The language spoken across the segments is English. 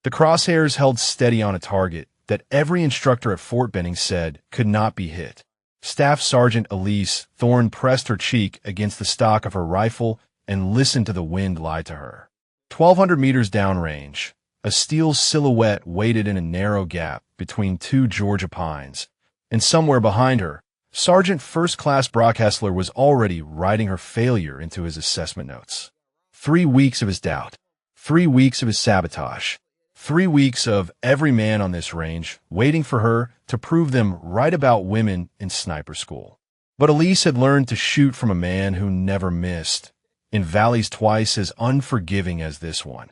The crosshairs held steady on a target that every instructor at Fort Benning said could not be hit. Staff Sergeant Elise Thorne pressed her cheek against the stock of her rifle and listened to the wind lie to her. 1,200 meters downrange, a steel silhouette waited in a narrow gap between two Georgia pines, and somewhere behind her, Sergeant First Class Brock Hessler was already writing her failure into his assessment notes. 3 weeks of his doubt, 3 weeks of his sabotage, 3 weeks of every man on this range waiting for her to prove them right about women in sniper school. But Elise had learned to shoot from a man who never missed, in valleys twice as unforgiving as this one,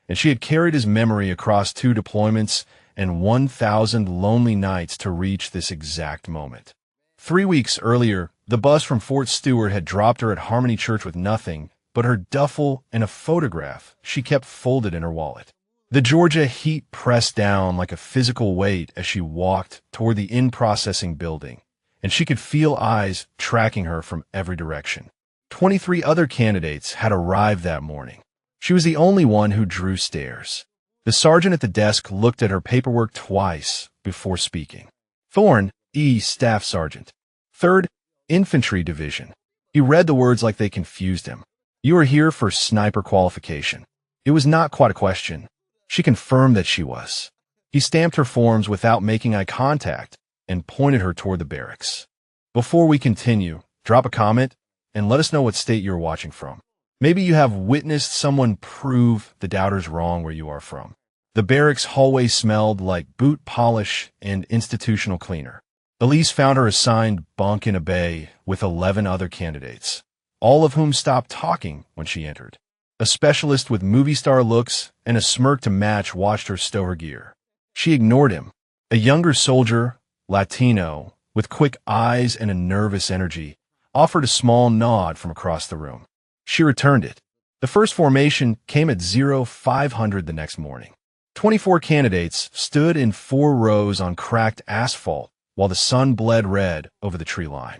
and she had carried his memory across 2 deployments and 1,000 lonely nights to reach this exact moment. 3 weeks earlier, the bus from Fort Stewart had dropped her at Harmony Church with nothing but her duffel and a photograph she kept folded in her wallet. The Georgia heat pressed down like a physical weight as she walked toward the in-processing building, and she could feel eyes tracking her from every direction. 23 other candidates had arrived that morning. She was the only one who drew stares. The sergeant at the desk looked at her paperwork twice before speaking. Thorne, E. Staff Sergeant, 3rd Infantry Division. He read the words like they confused him. You are here for sniper qualification. It was not quite a question. She confirmed that she was. He stamped her forms without making eye contact and pointed her toward the barracks. Before we continue, drop a comment and let us know what state you're watching from. Maybe you have witnessed someone prove the doubters wrong where you are from. The barracks hallway smelled like boot polish and institutional cleaner. Elise found her assigned bunk in a bay with 11 other candidates, all of whom stopped talking when she entered. A specialist with movie star looks and a smirk to match watched her stow her gear. She ignored him. A younger soldier, Latino, with quick eyes and a nervous energy, offered a small nod from across the room. She returned it. The first formation came at 0500 the next morning. 24 candidates stood in 4 rows on cracked asphalt while the sun bled red over the tree line.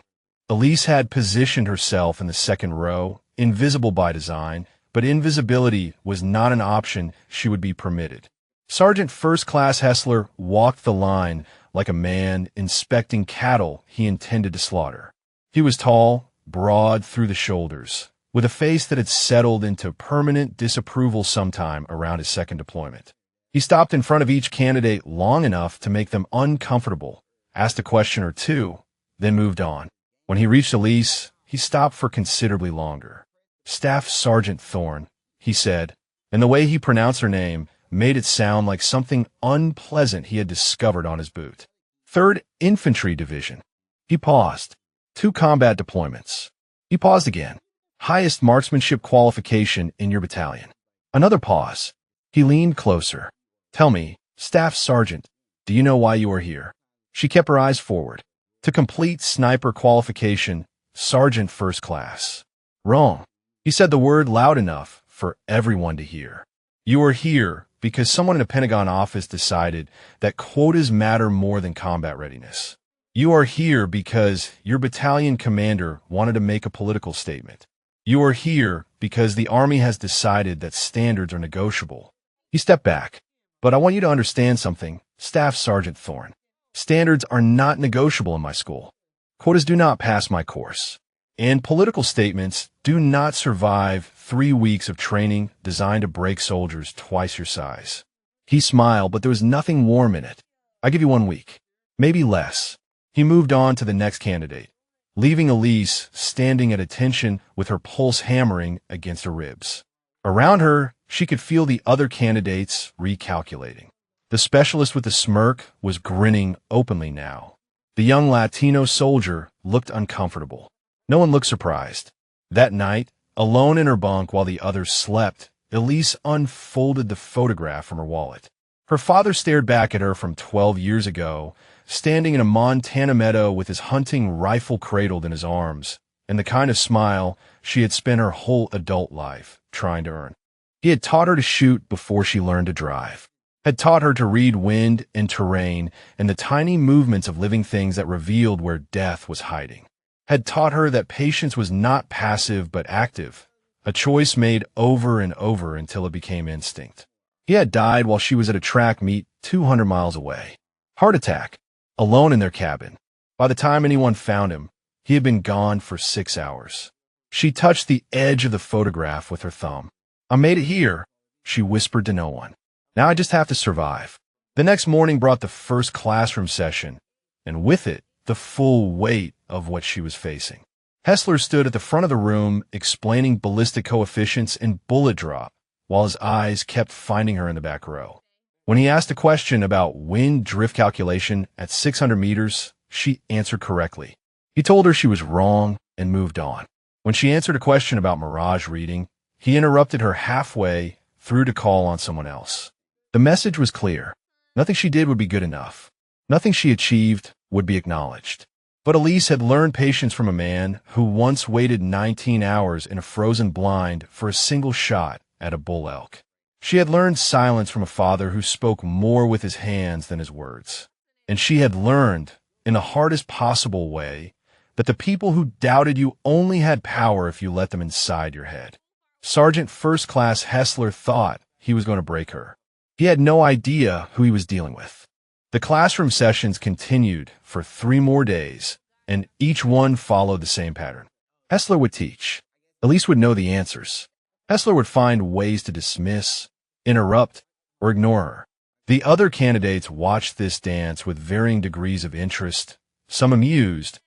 Elise had positioned herself in the second row, invisible by design, but invisibility was not an option she would be permitted. Sergeant First Class Hessler walked the line like a man inspecting cattle he intended to slaughter. He was tall, broad through the shoulders, with a face that had settled into permanent disapproval sometime around his second deployment. He stopped in front of each candidate long enough to make them uncomfortable, asked a question or two, then moved on. When he reached Elise, he stopped for considerably longer. Staff Sergeant Thorne, he said, and the way he pronounced her name made it sound like something unpleasant he had discovered on his boot. 3rd Infantry Division. He paused. 2 combat deployments. He paused again. Highest marksmanship qualification in your battalion. Another pause. He leaned closer. Tell me, Staff Sergeant, do you know why you are here? She kept her eyes forward. To complete sniper qualification, Sergeant First Class. Wrong. He said the word loud enough for everyone to hear. You are here because someone in a Pentagon office decided that quotas matter more than combat readiness. You are here because your battalion commander wanted to make a political statement. You are here because the Army has decided that standards are negotiable. He stepped back. But I want you to understand something, Staff Sergeant Thorne. Standards are not negotiable in my school. Quotas do not pass my course. And political statements do not survive 3 weeks of training designed to break soldiers twice your size. He smiled, but there was nothing warm in it. I give you 1 week, maybe less. He moved on to the next candidate, leaving Elise standing at attention with her pulse hammering against her ribs. Around her, she could feel the other candidates recalculating. The specialist with the smirk was grinning openly now. The young Latino soldier looked uncomfortable. No one looked surprised. That night, alone in her bunk while the others slept, Elise unfolded the photograph from her wallet. Her father stared back at her from 12 years ago, standing in a Montana meadow with his hunting rifle cradled in his arms, and the kind of smile she had spent her whole adult life trying to earn. He had taught her to shoot before she learned to drive, had taught her to read wind and terrain and the tiny movements of living things that revealed where death was hiding, had taught her that patience was not passive but active, a choice made over and over until it became instinct. He had died while she was at a track meet 200 miles away. Heart attack. Alone in their cabin. By the time anyone found him, he had been gone for 6 hours. She touched the edge of the photograph with her thumb. "I made it here," she whispered to no one. "Now I just have to survive." The next morning brought the first classroom session, and with it, the full weight of what she was facing. Hessler stood at the front of the room explaining ballistic coefficients and bullet drop, while his eyes kept finding her in the back row. When he asked a question about wind drift calculation at 600 meters, she answered correctly. He told her she was wrong and moved on. When she answered a question about mirage reading, he interrupted her halfway through to call on someone else. The message was clear. Nothing she did would be good enough. Nothing she achieved would be acknowledged. But Elise had learned patience from a man who once waited 19 hours in a frozen blind for a single shot at a bull elk. She had learned silence from a father who spoke more with his hands than his words. And she had learned, in the hardest possible way, that the people who doubted you only had power if you let them inside your head. Sergeant First Class Hessler thought he was going to break her. He had no idea who he was dealing with. The classroom sessions continued for 3 more days, and each one followed the same pattern. Hessler would teach. Elise would know the answers. Hessler would find ways to dismiss, interrupt, or ignore her. The other candidates watched this dance with varying degrees of interest, some amused,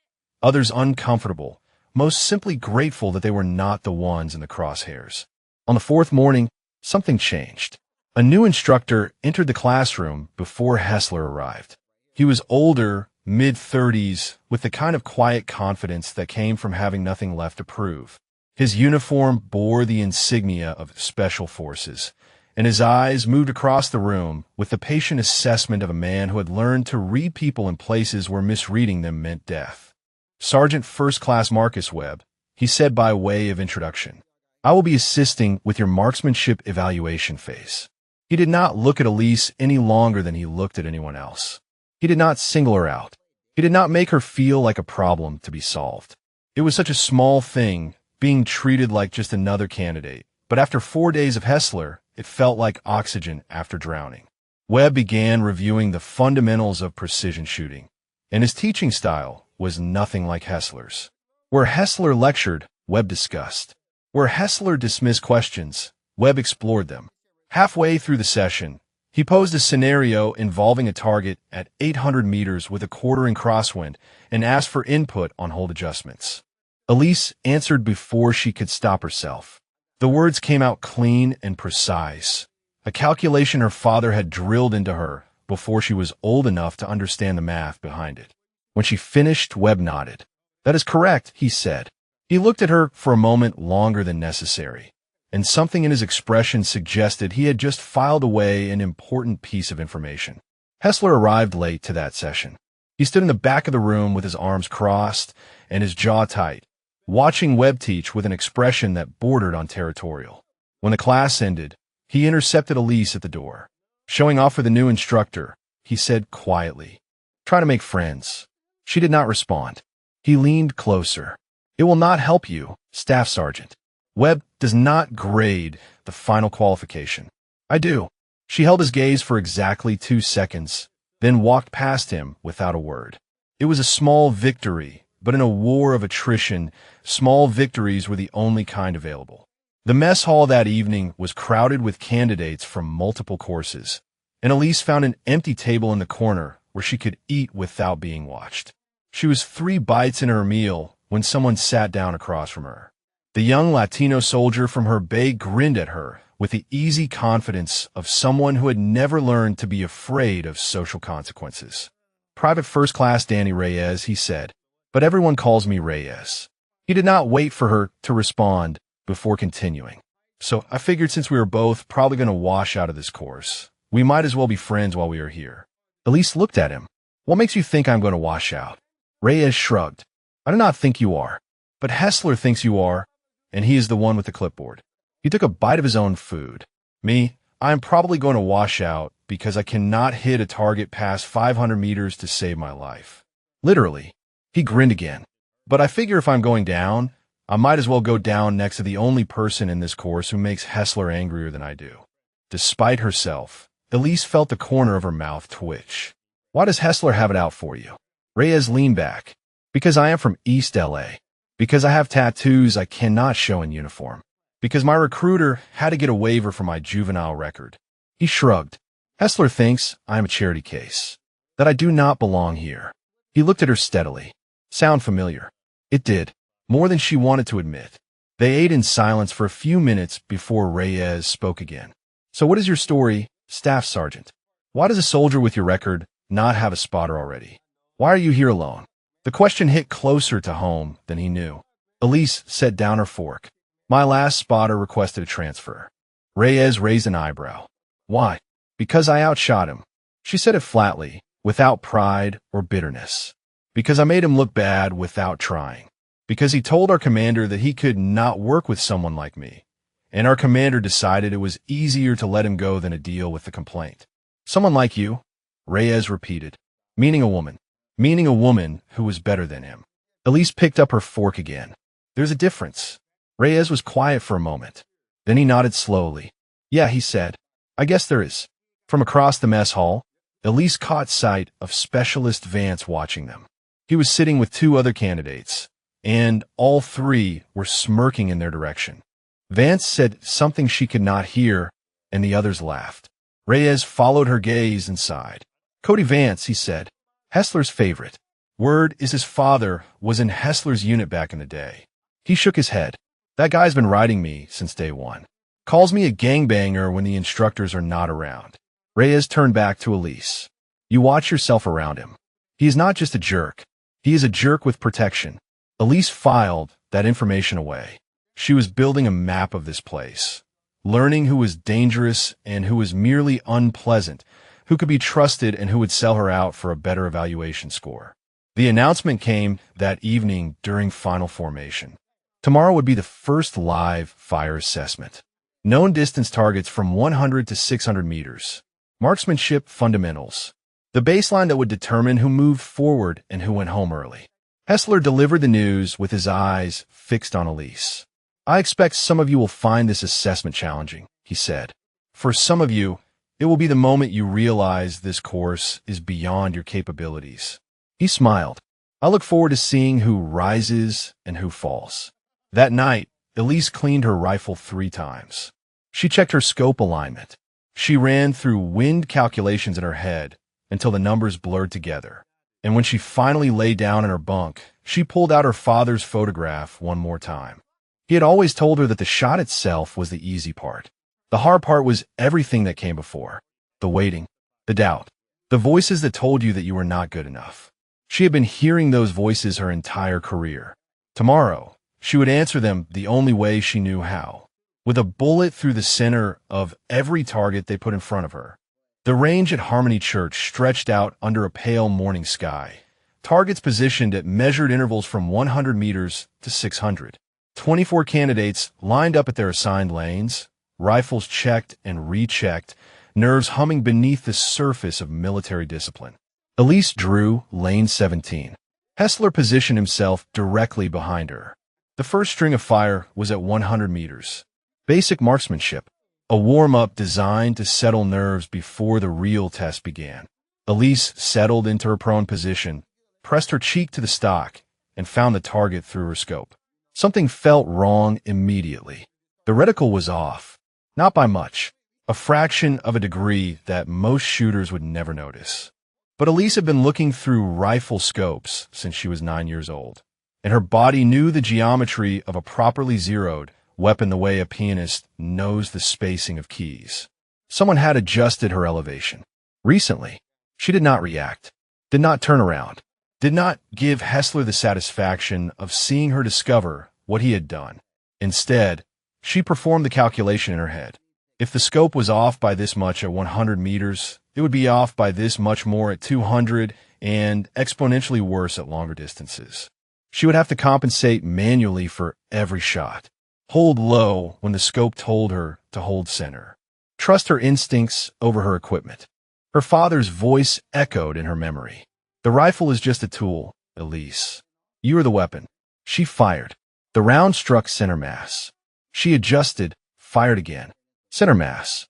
others uncomfortable, most simply grateful that they were not the ones in the crosshairs. On the 4th morning, something changed. A new instructor entered the classroom before Hessler arrived. He was older, mid-30s, with the kind of quiet confidence that came from having nothing left to prove. His uniform bore the insignia of Special Forces, and his eyes moved across the room with the patient assessment of a man who had learned to read people in places where misreading them meant death. "Sergeant First Class Marcus Webb," he said by way of introduction, "I will be assisting with your marksmanship evaluation phase." He did not look at Elise any longer than he looked at anyone else. He did not single her out. He did not make her feel like a problem to be solved. It was such a small thing, being treated like just another candidate, but after 4 days of Hessler, it felt like oxygen after drowning. Webb began reviewing the fundamentals of precision shooting, and his teaching style was nothing like Hessler's. Where Hessler lectured, Webb discussed. Where Hessler dismissed questions, Webb explored them. Halfway through the session, he posed a scenario involving a target at 800 meters with a quartering crosswind and asked for input on hold adjustments. Elise answered before she could stop herself. The words came out clean and precise, a calculation her father had drilled into her before she was old enough to understand the math behind it. When she finished, Webb nodded. "That is correct," he said. He looked at her for a moment longer than necessary, and something in his expression suggested he had just filed away an important piece of information. Hessler arrived late to that session. He stood in the back of the room with his arms crossed and his jaw tight, watching Webb teach with an expression that bordered on territorial. When the class ended, he intercepted Elise at the door. Showing off for the new instructor, he said quietly, "Try to make friends." She did not respond. He leaned closer. "It will not help you, Staff Sergeant. Webb does not grade the final qualification." "I do." She held his gaze for exactly 2 seconds, then walked past him without a word. It was a small victory, but in a war of attrition, small victories were the only kind available. The mess hall that evening was crowded with candidates from multiple courses, and Elise found an empty table in the corner where she could eat without being watched. She was 3 bites in her meal when someone sat down across from her. The young Latino soldier from her bay grinned at her with the easy confidence of someone who had never learned to be afraid of social consequences. "Private First Class Danny Reyes," he said, "but everyone calls me Reyes." He did not wait for her to respond before continuing. "So I figured since we were both probably going to wash out of this course, we might as well be friends while we are here." Elise looked at him. "What makes you think I'm going to wash out?" Reyes shrugged. "I do not think you are, but Hessler thinks you are, and he is the one with the clipboard." He took a bite of his own food. "Me, I am probably going to wash out because I cannot hit a target past 500 meters to save my life." Literally. He grinned again. "But I figure if I'm going down, I might as well go down next to the only person in this course who makes Hessler angrier than I do." Despite herself, Elise felt the corner of her mouth twitch. Why does Hessler have it out for you? Reyes leaned back. Because I am from East L.A. Because I have tattoos I cannot show in uniform. Because my recruiter had to get a waiver for my juvenile record. He shrugged. Hessler thinks I am a charity case. That I do not belong here. He looked at her steadily. Sound familiar? It did. More than she wanted to admit. They ate in silence for a few minutes before Reyes spoke again. So what is your story, Staff Sergeant? Why does a soldier with your record not have a spotter already? Why are you here alone? The question hit closer to home than he knew. Elise set down her fork. My last spotter requested a transfer. Reyes raised an eyebrow. Why? Because I outshot him. She said it flatly, without pride or bitterness. Because I made him look bad without trying. Because he told our commander that he could not work with someone like me. And our commander decided it was easier to let him go than to deal with the complaint. Someone like you, Reyes repeated, meaning a woman. Meaning a woman who was better than him. Elise picked up her fork again. There's a difference. Reyes was quiet for a moment. Then he nodded slowly. Yeah, he said. I guess there is. From across the mess hall, Elise caught sight of Specialist Vance watching them. He was sitting with two other candidates, and all three were smirking in their direction. Vance said something she could not hear, and the others laughed. Reyes followed her gaze and sighed. Cody Vance, he said. Hessler's favorite. Word is his father was in Hessler's unit back in the day. He shook his head. That guy's been riding me since day one. Calls me a gangbanger when the instructors are not around. Reyes turned back to Elise. You watch yourself around him. He is not just a jerk. He is a jerk with protection. Elise filed that information away. She was building a map of this place, learning who was dangerous and who was merely unpleasant, who could be trusted and who would sell her out for a better evaluation score. The announcement came that evening during final formation. Tomorrow would be the first live fire assessment. Known distance targets from 100 to 600 meters. Marksmanship fundamentals. The baseline that would determine who moved forward and who went home early. Hessler delivered the news with his eyes fixed on Elise. I expect some of you will find this assessment challenging, he said. For some of you, it will be the moment you realize this course is beyond your capabilities. He smiled. I look forward to seeing who rises and who falls. That night, Elise cleaned her rifle 3 times. She checked her scope alignment. She ran through wind calculations in her head until the numbers blurred together. And when she finally lay down in her bunk, she pulled out her father's photograph one more time. He had always told her that the shot itself was the easy part. The hard part was everything that came before. The waiting, the doubt, the voices that told you that you were not good enough. She had been hearing those voices her entire career. Tomorrow, she would answer them the only way she knew how, with a bullet through the center of every target they put in front of her. The range at Harmony Church stretched out under a pale morning sky. Targets positioned at measured intervals from 100 meters to 600. 24 candidates lined up at their assigned lanes, rifles checked and rechecked, nerves humming beneath the surface of military discipline. Elise drew lane 17. Hessler positioned himself directly behind her. The first string of fire was at 100 meters. Basic marksmanship, a warm-up designed to settle nerves before the real test began. Elise settled into her prone position, pressed her cheek to the stock, and found the target through her scope. Something felt wrong immediately. The reticle was off, not by much, a fraction of a degree that most shooters would never notice. But Elise had been looking through rifle scopes since she was 9 years old, and her body knew the geometry of a properly zeroed weapon the way a pianist knows the spacing of keys. Someone had adjusted her elevation. Recently, she did not react, did not turn around, did not give Hessler the satisfaction of seeing her discover what he had done. Instead, she performed the calculation in her head. If the scope was off by this much at 100 meters, it would be off by this much more at 200 and exponentially worse at longer distances. She would have to compensate manually for every shot. Hold low when the scope told her to hold center. Trust her instincts over her equipment. Her father's voice echoed in her memory. The rifle is just a tool, Elise. You are the weapon. She fired. The round struck center mass. She adjusted, fired again. Center mass.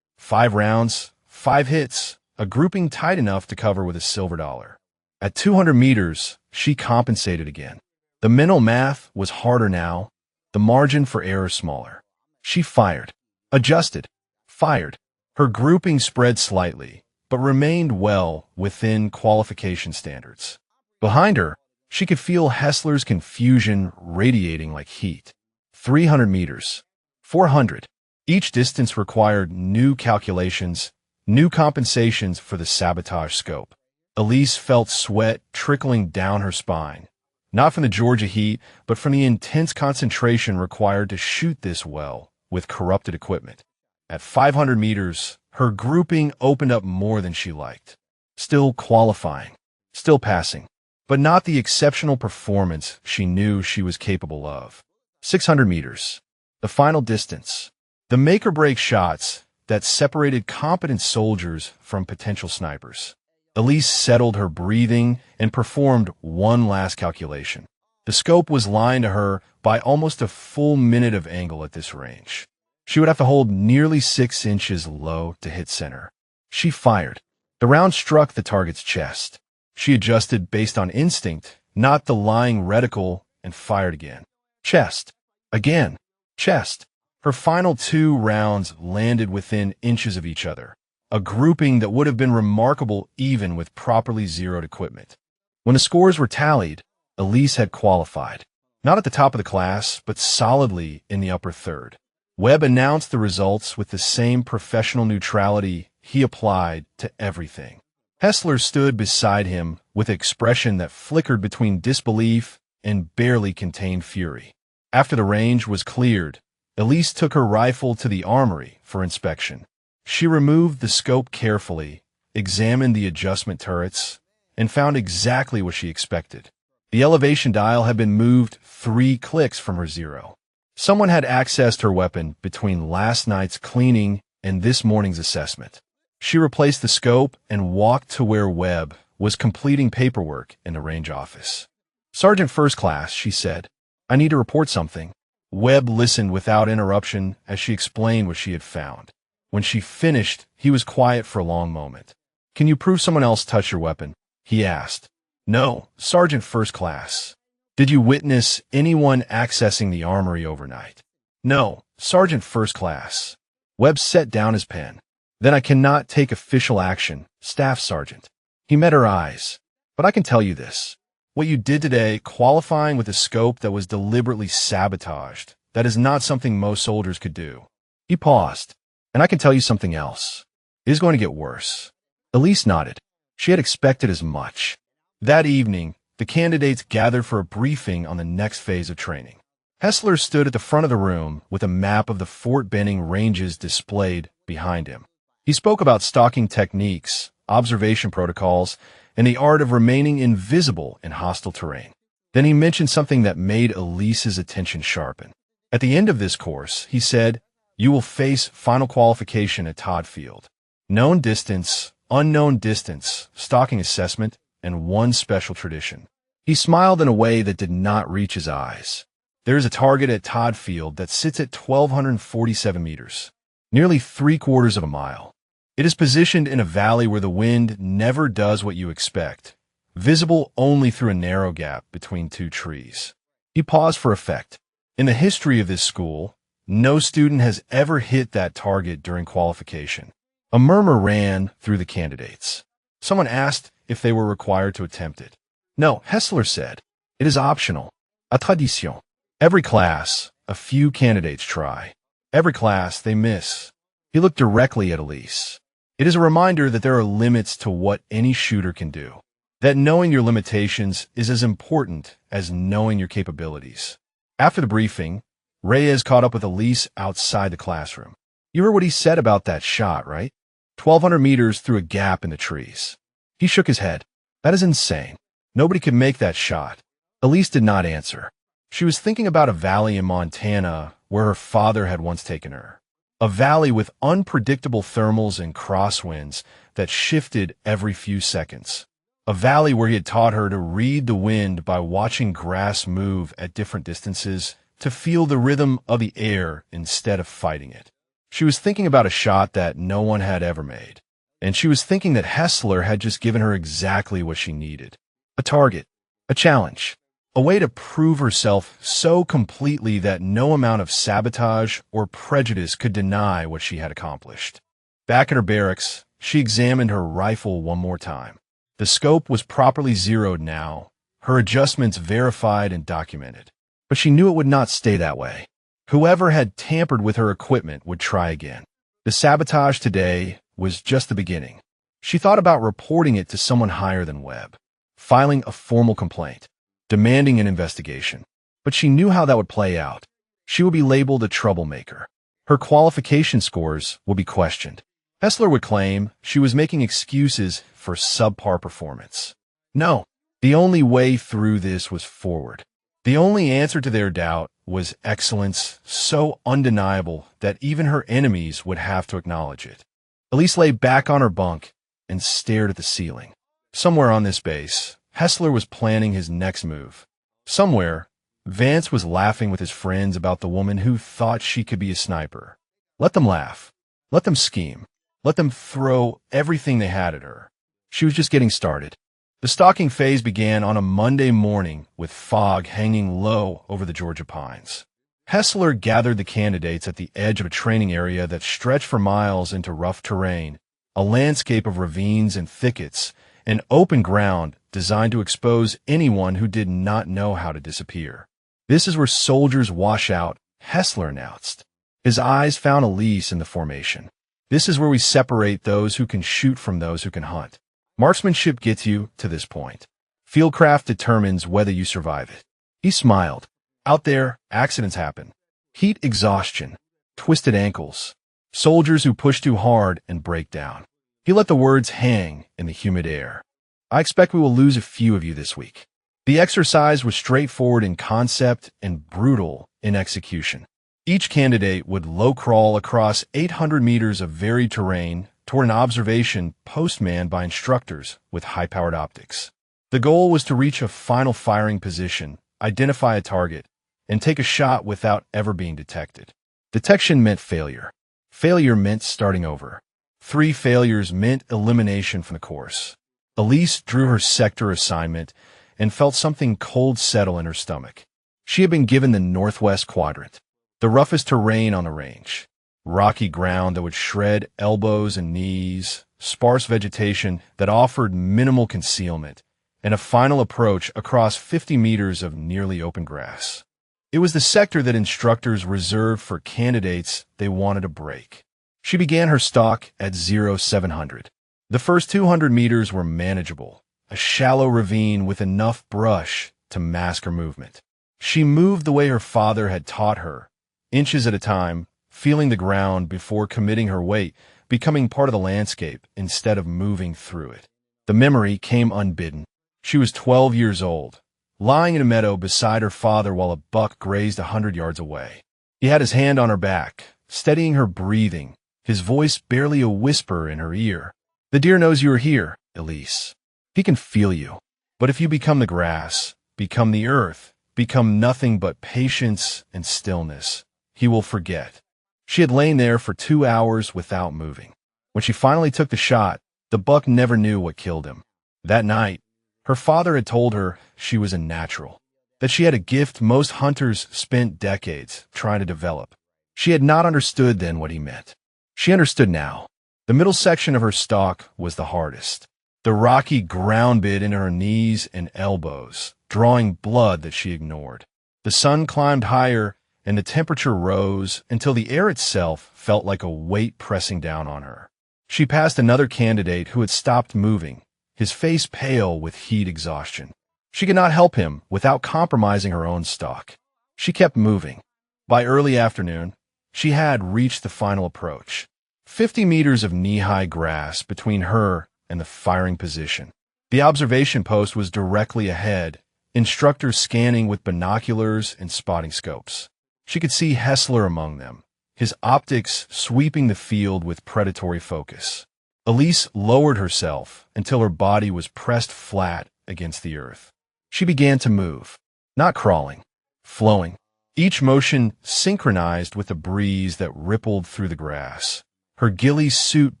5 rounds, 5 hits, a grouping tight enough to cover with a silver dollar. At 200 meters, she compensated again. The mental math was harder now, the margin for error smaller. She fired, adjusted, fired. Her grouping spread slightly, but remained well within qualification standards. Behind her, she could feel Hessler's confusion radiating like heat. 300 meters, 400. Each distance required new calculations, new compensations for the sabotage scope. Elise felt sweat trickling down her spine, not from the Georgia heat, but from the intense concentration required to shoot this well with corrupted equipment. At 500 meters, her grouping opened up more than she liked. Still qualifying, still passing, but not the exceptional performance she knew she was capable of. 600 meters, the final distance, the make-or-break shots that separated competent soldiers from potential snipers. Elise settled her breathing and performed one last calculation. The scope was lying to her by almost a full minute of angle at this range. She would have to hold nearly 6 inches low to hit center. She fired. The round struck the target's chest. She adjusted based on instinct, not the lying reticle, and fired again. Chest. Again. Chest. Her final 2 rounds landed within inches of each other, a grouping that would have been remarkable even with properly zeroed equipment. When the scores were tallied, Elise had qualified, not at the top of the class, but solidly in the upper third. Webb announced the results with the same professional neutrality he applied to everything. Hessler stood beside him with an expression that flickered between disbelief and barely contained fury. After the range was cleared, Elise took her rifle to the armory for inspection. She removed the scope carefully, examined the adjustment turrets, and found exactly what she expected. The elevation dial had been moved 3 clicks from her zero. Someone had accessed her weapon between last night's cleaning and this morning's assessment. She replaced the scope and walked to where Webb was completing paperwork in the range office. "Sergeant First Class," she said, "I need to report something." Webb listened without interruption as she explained what she had found. When she finished, he was quiet for a long moment. "Can you prove someone else touched your weapon?" he asked. "No, Sergeant First Class." "Did you witness anyone accessing the armory overnight?" "No, Sergeant First Class." Webb set down his pen. "Then I cannot take official action, Staff Sergeant." He met her eyes. "But I can tell you this. What you did today, qualifying with a scope that was deliberately sabotaged, that is not something most soldiers could do." He paused. "And I can tell you something else. It is going to get worse." Elise nodded. She had expected as much. That evening, the candidates gathered for a briefing on the next phase of training. Hessler stood at the front of the room with a map of the Fort Benning ranges displayed behind him. He spoke about stalking techniques, observation protocols, and the art of remaining invisible in hostile terrain. Then he mentioned something that made Elise's attention sharpen. At the end of this course, he said, "You will face final qualification at Todd Field. Known distance, unknown distance, stalking assessment, and one special tradition." He smiled in a way that did not reach his eyes. There is a target at Todd Field that sits at 1,247 meters, nearly 3/4 of a mile. It is positioned in a valley where the wind never does what you expect, visible only through a narrow gap between 2 trees. He paused for effect. In the history of this school, no student has ever hit that target during qualification. A murmur ran through the candidates. Someone asked if they were required to attempt it. "No," Hessler said. "It is optional. A tradition. Every class, a few candidates try. Every class, they miss." He looked directly at Elise. "It is a reminder that there are limits to what any shooter can do. That knowing your limitations is as important as knowing your capabilities." After the briefing, Reyes caught up with Elise outside the classroom. "You heard what he said about that shot, right? 1,200 meters through a gap in the trees." He shook his head. "That is insane. Nobody could make that shot." Elise did not answer. She was thinking about a valley in Montana where her father had once taken her. A valley with unpredictable thermals and crosswinds that shifted every few seconds. A valley where he had taught her to read the wind by watching grass move at different distances, to feel the rhythm of the air instead of fighting it. She was thinking about a shot that no one had ever made. And she was thinking that Hessler had just given her exactly what she needed. A target, a challenge, a way to prove herself so completely that no amount of sabotage or prejudice could deny what she had accomplished. Back at her barracks, she examined her rifle one more time. The scope was properly zeroed now, her adjustments verified and documented. But she knew it would not stay that way. Whoever had tampered with her equipment would try again. The sabotage today was just the beginning. She thought about reporting it to someone higher than Webb, filing a formal complaint, demanding an investigation. But she knew how that would play out. She would be labeled a troublemaker. Her qualification scores would be questioned. Hessler would claim she was making excuses for subpar performance. No, the only way through this was forward. The only answer to their doubt was excellence so undeniable that even her enemies would have to acknowledge it. Elise lay back on her bunk and stared at the ceiling. Somewhere on this base, Hessler was planning his next move. Somewhere, Vance was laughing with his friends about the woman who thought she could be a sniper. Let them laugh. Let them scheme. Let them throw everything they had at her. She was just getting started. The stalking phase began on a Monday morning with fog hanging low over the Georgia pines. Hessler gathered the candidates at the edge of a training area that stretched for miles into rough terrain, a landscape of ravines and thickets, and open ground designed to expose anyone who did not know how to disappear. This is where soldiers wash out, Hessler announced. His eyes found Elise in the formation. This is where we separate those who can shoot from those who can hunt. Marksmanship gets you to this point. Fieldcraft determines whether you survive it. He smiled. Out there, accidents happen. Heat exhaustion, twisted ankles, soldiers who push too hard and break down. He let the words hang in the humid air. I expect we will lose a few of you this week. The exercise was straightforward in concept and brutal in execution. Each candidate would low crawl across 800 meters of varied terrain toward an observation post manned by instructors with high-powered optics. The goal was to reach a final firing position, identify a target, and take a shot without ever being detected. Detection meant failure. Failure meant starting over. 3 failures meant elimination from the course. Elise drew her sector assignment and felt something cold settle in her stomach. She had been given the northwest quadrant, the roughest terrain on the range. Rocky ground that would shred elbows and knees, sparse vegetation that offered minimal concealment, and a final approach across 50 meters of nearly open grass. It was the sector that instructors reserved for candidates they wanted to break. She began her stalk at 0700. The first 200 meters were manageable, a shallow ravine with enough brush to mask her movement. She moved the way her father had taught her, inches at a time, feeling the ground before committing her weight, becoming part of the landscape instead of moving through it. The memory came unbidden. She was 12 years old, lying in a meadow beside her father while a buck grazed 100 yards away. He had his hand on her back, steadying her breathing, his voice barely a whisper in her ear. The deer knows you are here, Elise. He can feel you. But if you become the grass, become the earth, become nothing but patience and stillness, he will forget. She had lain there for 2 hours without moving. When she finally took the shot, the buck never knew what killed him. That night, her father had told her she was a natural, that she had a gift most hunters spent decades trying to develop. She had not understood then what he meant. She understood now. The middle section of her stalk was the hardest. The rocky ground bit into her knees and elbows, drawing blood that she ignored. The sun climbed higher, and the temperature rose until the air itself felt like a weight pressing down on her. She passed another candidate who had stopped moving, his face pale with heat exhaustion. She could not help him without compromising her own stalk. She kept moving. By early afternoon, she had reached the final approach. 50 meters of knee-high grass between her and the firing position. The observation post was directly ahead, instructors scanning with binoculars and spotting scopes. She could see Hessler among them, his optics sweeping the field with predatory focus. Elise lowered herself until her body was pressed flat against the earth. She began to move, not crawling, flowing. each motion synchronized with the breeze that rippled through the grass, her ghillie suit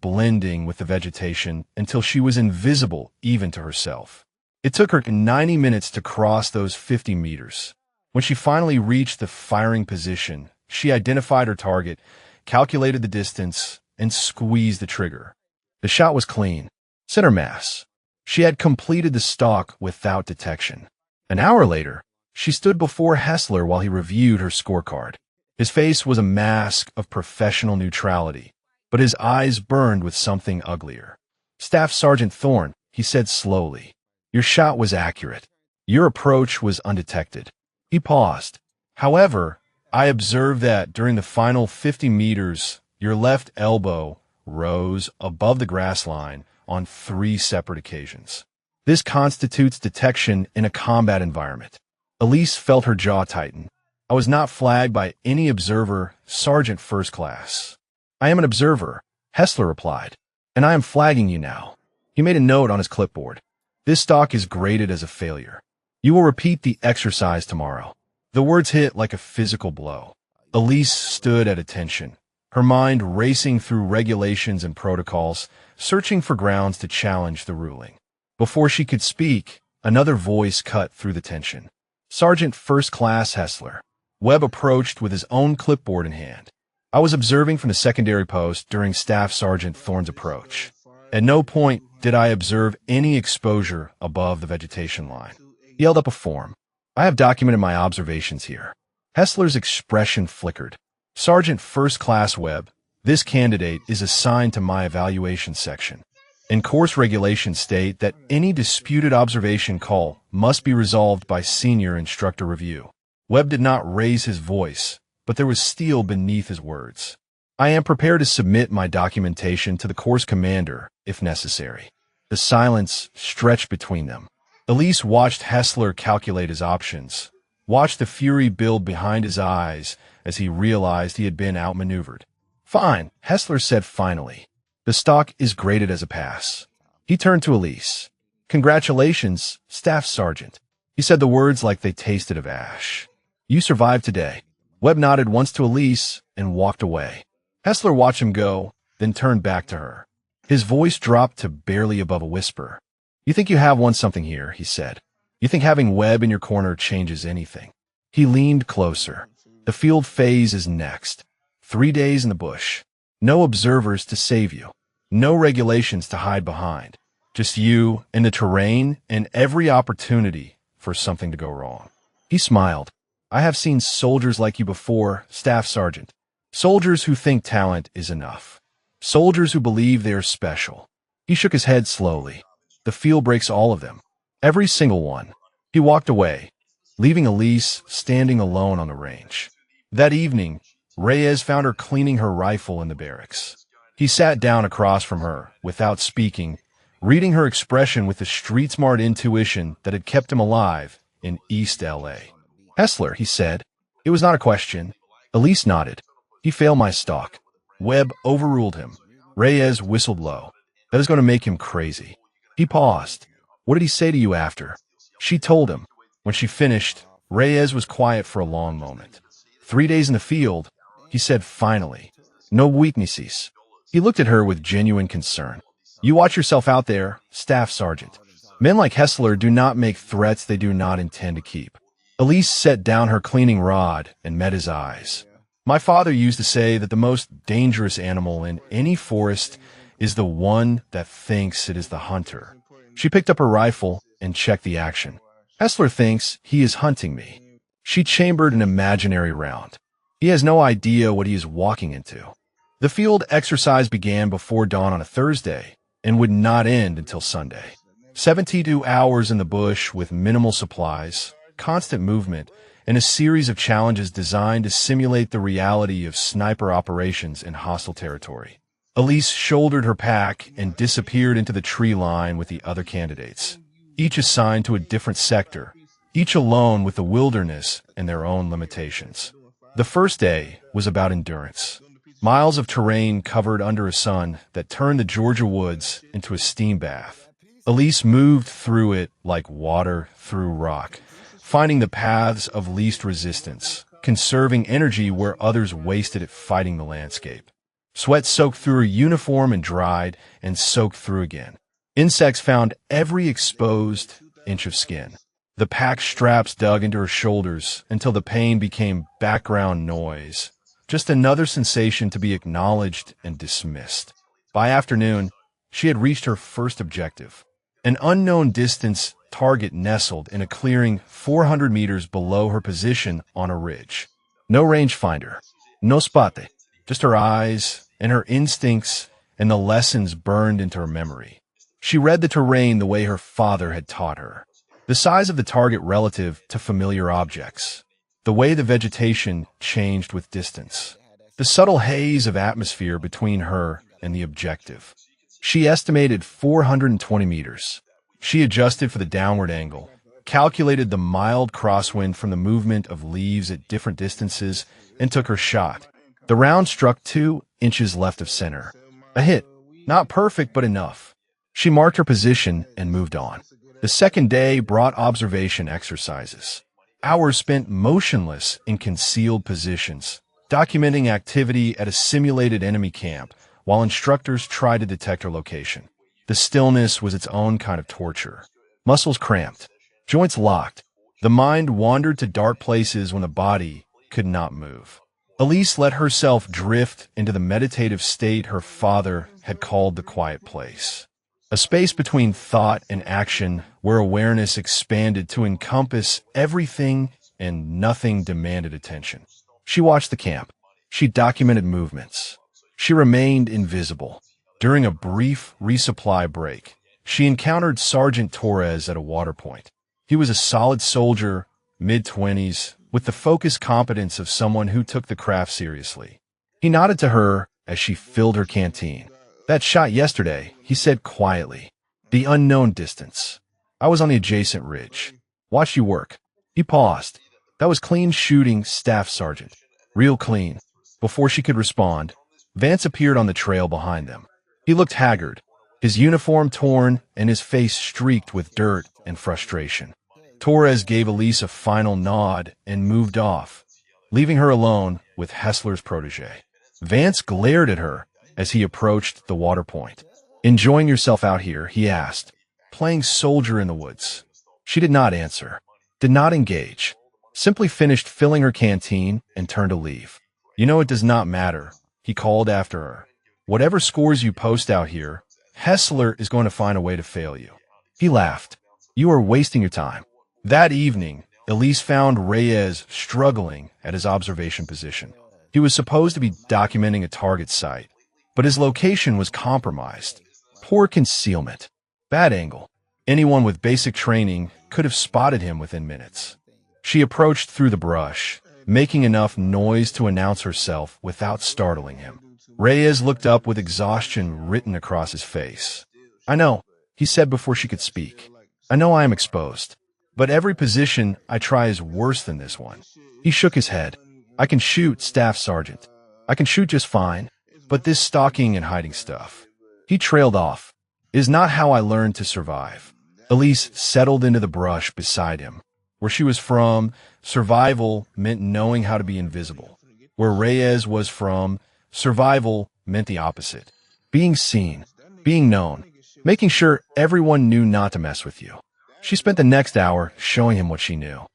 blending with the vegetation until she was invisible even to herself. It took her 90 minutes to cross those 50 meters. When she finally reached the firing position, she identified her target, calculated the distance, and squeezed the trigger. The shot was clean, center mass. She had completed the stalk without detection. An hour later, she stood before Hessler while he reviewed her scorecard. His face was a mask of professional neutrality, but his eyes burned with something uglier. "Staff Sergeant Thorne," he said slowly, "your shot was accurate. Your approach was undetected." He paused. "However, I observed that during the final 50 meters, your left elbow rose above the grass line on 3 separate occasions. This constitutes detection in a combat environment." Elise felt her jaw tighten. "I was not flagged by any observer, Sergeant First Class." "I am an observer," Hessler replied, "and I am flagging you now." He made a note on his clipboard. "This stalk is graded as a failure. You will repeat the exercise tomorrow." The words hit like a physical blow. Elise stood at attention, her mind racing through regulations and protocols, searching for grounds to challenge the ruling. Before she could speak, another voice cut through the tension. "Sergeant First Class Hessler." Webb approached with his own clipboard in hand. "I was observing from the secondary post during Staff Sergeant Thorne's approach. At no point did I observe any exposure above the vegetation line." He held up a form. "I have documented my observations here." Hessler's expression flickered. "Sergeant First Class Webb, this candidate is assigned to my evaluation section. And course regulations state that any disputed observation call must be resolved by senior instructor review." Webb did not raise his voice, but there was steel beneath his words. "I am prepared to submit my documentation to the course commander, if necessary." The silence stretched between them. Elise watched Hessler calculate his options, watched the fury build behind his eyes as he realized he had been outmaneuvered. "Fine," Hessler said finally. "The stalk is graded as a pass." He turned to Elise. "Congratulations, Staff Sergeant." He said the words like they tasted of ash. "You survived today." Webb nodded once to Elise and walked away. Hessler watched him go, then turned back to her. His voice dropped to barely above a whisper. "You think you have won something here," he said. "You think having Webb in your corner changes anything." He leaned closer. "The field phase is next. 3 days in the bush. No observers to save you. No regulations to hide behind. Just you and the terrain and every opportunity for something to go wrong." He smiled. "I have seen soldiers like you before, Staff Sergeant. Soldiers who think talent is enough. Soldiers who believe they are special." He shook his head slowly. "The field breaks all of them. Every single one." He walked away, leaving Elise standing alone on the range. That evening, Reyes found her cleaning her rifle in the barracks. He sat down across from her, without speaking, reading her expression with the street-smart intuition that had kept him alive in East L.A. "Hessler," he said. It was not a question. Elise nodded. "He failed my stalk." Webb overruled him. Reyes whistled low. "That is going to make him crazy." He paused. "What did he say to you after?" She told him. When she finished, Reyes was quiet for a long moment. 3 days in the field, he said finally. "No weaknesses." He looked at her with genuine concern. "You watch yourself out there, Staff Sergeant. Men like Hessler do not make threats they do not intend to keep." Elise set down her cleaning rod and met his eyes. "My father used to say that the most dangerous animal in any forest is the one that thinks it is the hunter." She picked up her rifle and checked the action. "Hessler thinks he is hunting me." She chambered an imaginary round. He has no idea what he is walking into. The field exercise began before dawn on a Thursday and would not end until Sunday. 72 hours in the bush with minimal supplies, constant movement, and a series of challenges designed to simulate the reality of sniper operations in hostile territory. Elise shouldered her pack and disappeared into the tree line with the other candidates, each assigned to a different sector, each alone with the wilderness and their own limitations. The first day was about endurance. Miles of terrain covered under a sun that turned the Georgia woods into a steam bath. Elise moved through it like water through rock, finding the paths of least resistance, conserving energy where others wasted it fighting the landscape. Sweat soaked through her uniform and dried and soaked through again. Insects found every exposed inch of skin. The pack straps dug into her shoulders until the pain became background noise, just another sensation to be acknowledged and dismissed. By afternoon, she had reached her first objective, an unknown distance target nestled in a clearing 400 meters below her position on a ridge. No rangefinder, no spate, just her eyes and her instincts and the lessons burned into her memory. She read the terrain the way her father had taught her. The size of the target relative to familiar objects. The way the vegetation changed with distance. The subtle haze of atmosphere between her and the objective. She estimated 420 meters. She adjusted for the downward angle, calculated the mild crosswind from the movement of leaves at different distances, and took her shot. The round struck 2 inches left of center. A hit. Not perfect, but enough. She marked her position and moved on. The second day brought observation exercises. Hours spent motionless in concealed positions, documenting activity at a simulated enemy camp, while instructors tried to detect her location. The stillness was its own kind of torture. Muscles cramped, joints locked. The mind wandered to dark places when the body could not move. Elise let herself drift into the meditative state her father had called the quiet place. A space between thought and action where awareness expanded to encompass everything and nothing demanded attention. She watched the camp. She documented movements. She remained invisible. During a brief resupply break, she encountered Sergeant Torres at a water point. He was a solid soldier, mid-20s, with the focused competence of someone who took the craft seriously. He nodded to her as she filled her canteen. "That shot yesterday," he said quietly. "The unknown distance. I was on the adjacent ridge. Watched you work." He paused. "That was clean shooting, Staff Sergeant. Real clean." Before she could respond, Vance appeared on the trail behind them. He looked haggard, his uniform torn and his face streaked with dirt and frustration. Torres gave Elise a final nod and moved off, leaving her alone with Hessler's protege. Vance glared at her as he approached the water point. "Enjoying yourself out here?" he asked. "Playing soldier in the woods." She did not answer, did not engage, simply finished filling her canteen and turned to leave. "You know it does not matter," he called after her. "Whatever scores you post out here, Hessler is going to find a way to fail you." He laughed. "You are wasting your time." That evening, Elise found Reyes struggling at his observation position. He was supposed to be documenting a target site, but his location was compromised. Poor concealment. Bad angle. Anyone with basic training could have spotted him within minutes. She approached through the brush, making enough noise to announce herself without startling him. Reyes looked up with exhaustion written across his face. "I know," he said before she could speak. "I know I am exposed. But every position I try is worse than this one." He shook his head. "I can shoot, Staff Sergeant. I can shoot just fine. But this stalking and hiding stuff." He trailed off. "Is not how I learned to survive." Elise settled into the brush beside him. Where she was from, survival meant knowing how to be invisible. Where Reyes was from, survival meant the opposite. Being seen, being known, making sure everyone knew not to mess with you. She spent the next hour showing him what she knew.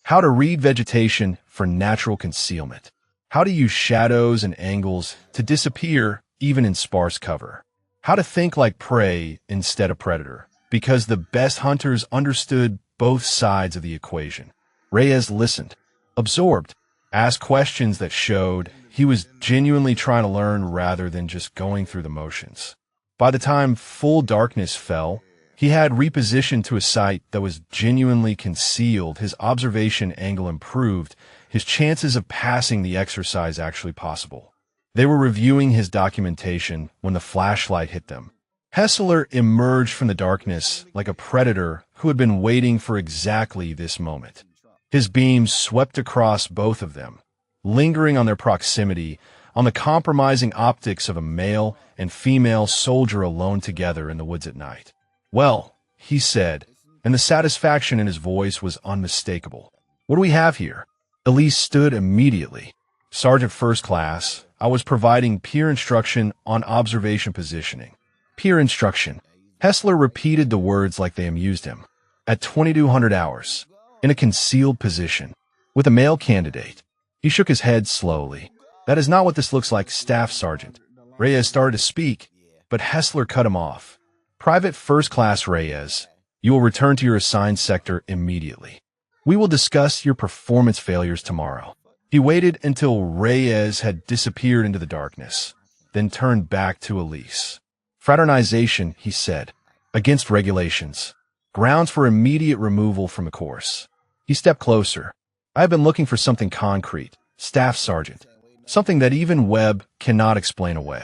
How to read vegetation for natural concealment. How to use shadows and angles to disappear even in sparse cover. How to think like prey instead of predator, because the best hunters understood both sides of the equation. Reyes listened, absorbed, asked questions that showed he was genuinely trying to learn rather than just going through the motions. By the time full darkness fell, he had repositioned to a site that was genuinely concealed, his observation angle improved, his chances of passing the exercise actually possible. They were reviewing his documentation when the flashlight hit them. Hessler emerged from the darkness like a predator who had been waiting for exactly this moment. His beams swept across both of them, lingering on their proximity, on the compromising optics of a male and female soldier alone together in the woods at night. "Well," he said, and the satisfaction in his voice was unmistakable. "What do we have here?" Elise stood immediately. Sergeant First Class, I was providing peer instruction on observation positioning. Peer instruction. Hessler repeated the words like they amused him. At 2200 hours, in a concealed position, with a male candidate. He shook his head slowly. That is not what this looks like, Staff Sergeant. Reyes started to speak, but Hessler cut him off. Private First Class Reyes, you will return to your assigned sector immediately. We will discuss your performance failures tomorrow. He waited until Reyes had disappeared into the darkness, then turned back to Elise. Fraternization, he said, against regulations. Grounds for immediate removal from the course. He stepped closer. I have been looking for something concrete, Staff Sergeant. Something that even Webb cannot explain away.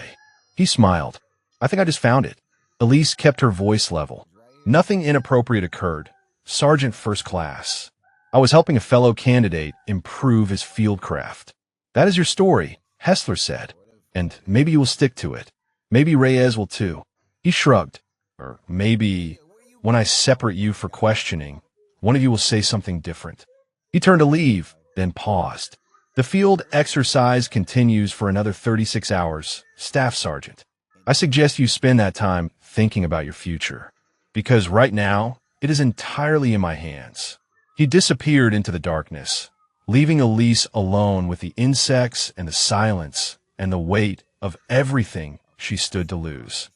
He smiled. I think I just found it. Elise kept her voice level. Nothing inappropriate occurred. Sergeant First Class. I was helping a fellow candidate improve his field craft. That is your story, Hessler said. And maybe you will stick to it. Maybe Reyes will too. He shrugged. Or maybe, when I separate you for questioning, one of you will say something different. He turned to leave, then paused. The field exercise continues for another 36 hours, Staff Sergeant. I suggest you spend that time thinking about your future. Because right now, it is entirely in my hands. He disappeared into the darkness, leaving Elise alone with the insects and the silence and the weight of everything she stood to lose.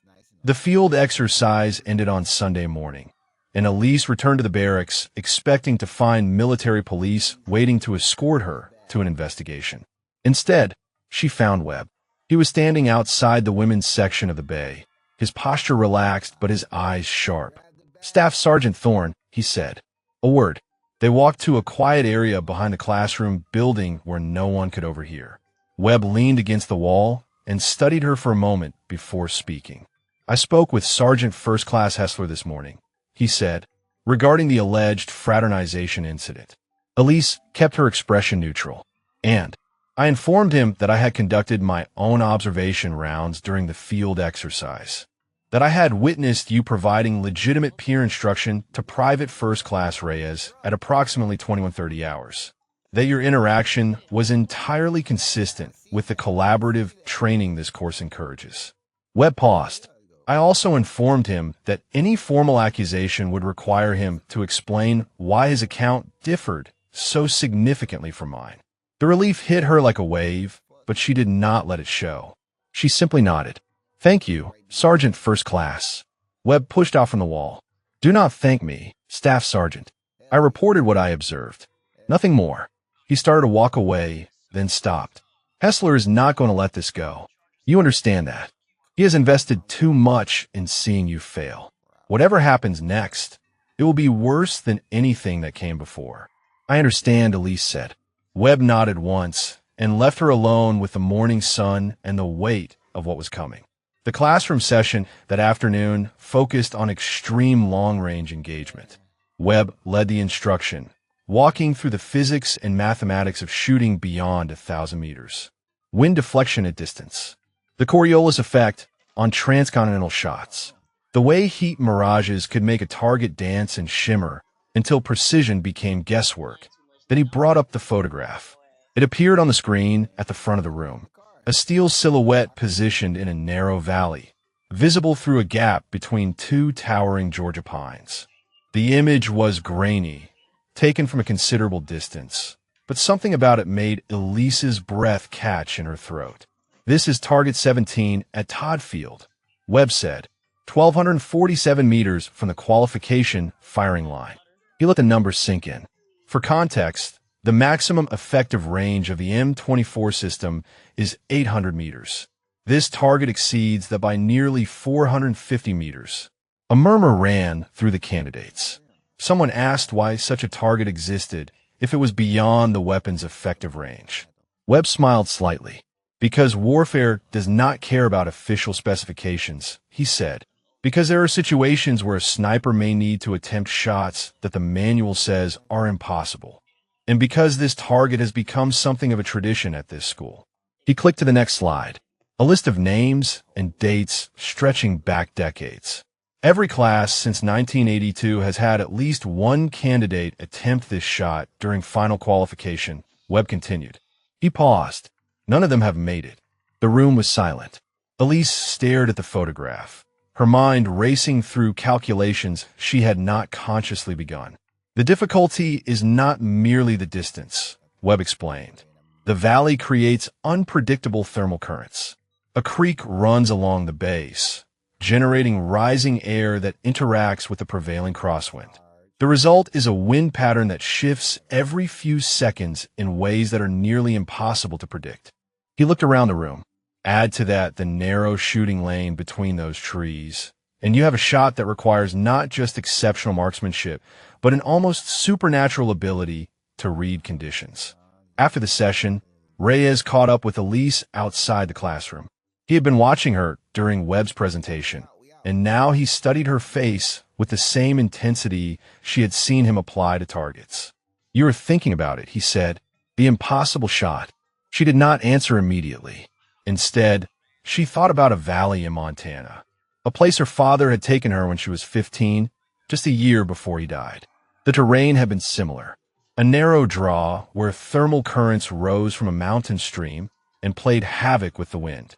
The field exercise ended on Sunday morning, and Elise returned to the barracks expecting to find military police waiting to escort her to an investigation. Instead, she found Webb. He was standing outside the women's section of the bay, his posture relaxed but his eyes sharp. Staff Sergeant Thorne, he said. A word. They walked to a quiet area behind the classroom building where no one could overhear. Webb leaned against the wall and studied her for a moment before speaking. I spoke with Sergeant First Class Hessler this morning, he said, regarding the alleged fraternization incident. Elise kept her expression neutral, and I informed him that I had conducted my own observation rounds during the field exercise, that I had witnessed you providing legitimate peer instruction to Private First Class Reyes at approximately 2130 hours, that your interaction was entirely consistent with the collaborative training this course encourages. Webb paused. I also informed him that any formal accusation would require him to explain why his account differed so significantly from mine. The relief hit her like a wave, but she did not let it show. She simply nodded. Thank you, Sergeant First Class. Webb pushed out from the wall. Do not thank me, Staff Sergeant. I reported what I observed. Nothing more. He started to walk away, then stopped. Hessler is not going to let this go. You understand that. He has invested too much in seeing you fail. Whatever happens next, it will be worse than anything that came before. I understand, Elise said. Webb nodded once and left her alone with the morning sun and the weight of what was coming. The classroom session that afternoon focused on extreme long-range engagement. Webb led the instruction, walking through the physics and mathematics of shooting beyond 1,000 meters. Wind deflection at distance. The Coriolis effect on transcontinental shots. The way heat mirages could make a target dance and shimmer until precision became guesswork. Then he brought up the photograph. It appeared on the screen at the front of the room. A steel silhouette positioned in a narrow valley, visible through a gap between two towering Georgia pines. The image was grainy, taken from a considerable distance, but something about it made Elise's breath catch in her throat. This is Target 17 at Todd Field, Webb said, 1,247 meters from the qualification firing line. He let the numbers sink in. For context, the maximum effective range of the M24 system is 800 meters. This target exceeds that by nearly 450 meters. A murmur ran through the candidates. Someone asked why such a target existed if it was beyond the weapon's effective range. Webb smiled slightly. Because warfare does not care about official specifications, he said. Because there are situations where a sniper may need to attempt shots that the manual says are impossible. And because this target has become something of a tradition at this school. He clicked to the next slide. A list of names and dates stretching back decades. Every class since 1982 has had at least one candidate attempt this shot during final qualification, Webb continued. He paused. None of them have made it. The room was silent. Elise stared at the photograph, her mind racing through calculations she had not consciously begun. The difficulty is not merely the distance, Webb explained. The valley creates unpredictable thermal currents. A creek runs along the base, generating rising air that interacts with the prevailing crosswind. The result is a wind pattern that shifts every few seconds in ways that are nearly impossible to predict. He looked around the room. Add to that the narrow shooting lane between those trees, and you have a shot that requires not just exceptional marksmanship, but an almost supernatural ability to read conditions. After the session, Reyes caught up with Elise outside the classroom. He had been watching her during Webb's presentation, and now he studied her face with the same intensity she had seen him apply to targets. You were thinking about it, he said. The impossible shot. She did not answer immediately. Instead, she thought about a valley in Montana, a place her father had taken her when she was 15, just a year before he died. The terrain had been similar. A narrow draw where thermal currents rose from a mountain stream and played havoc with the wind.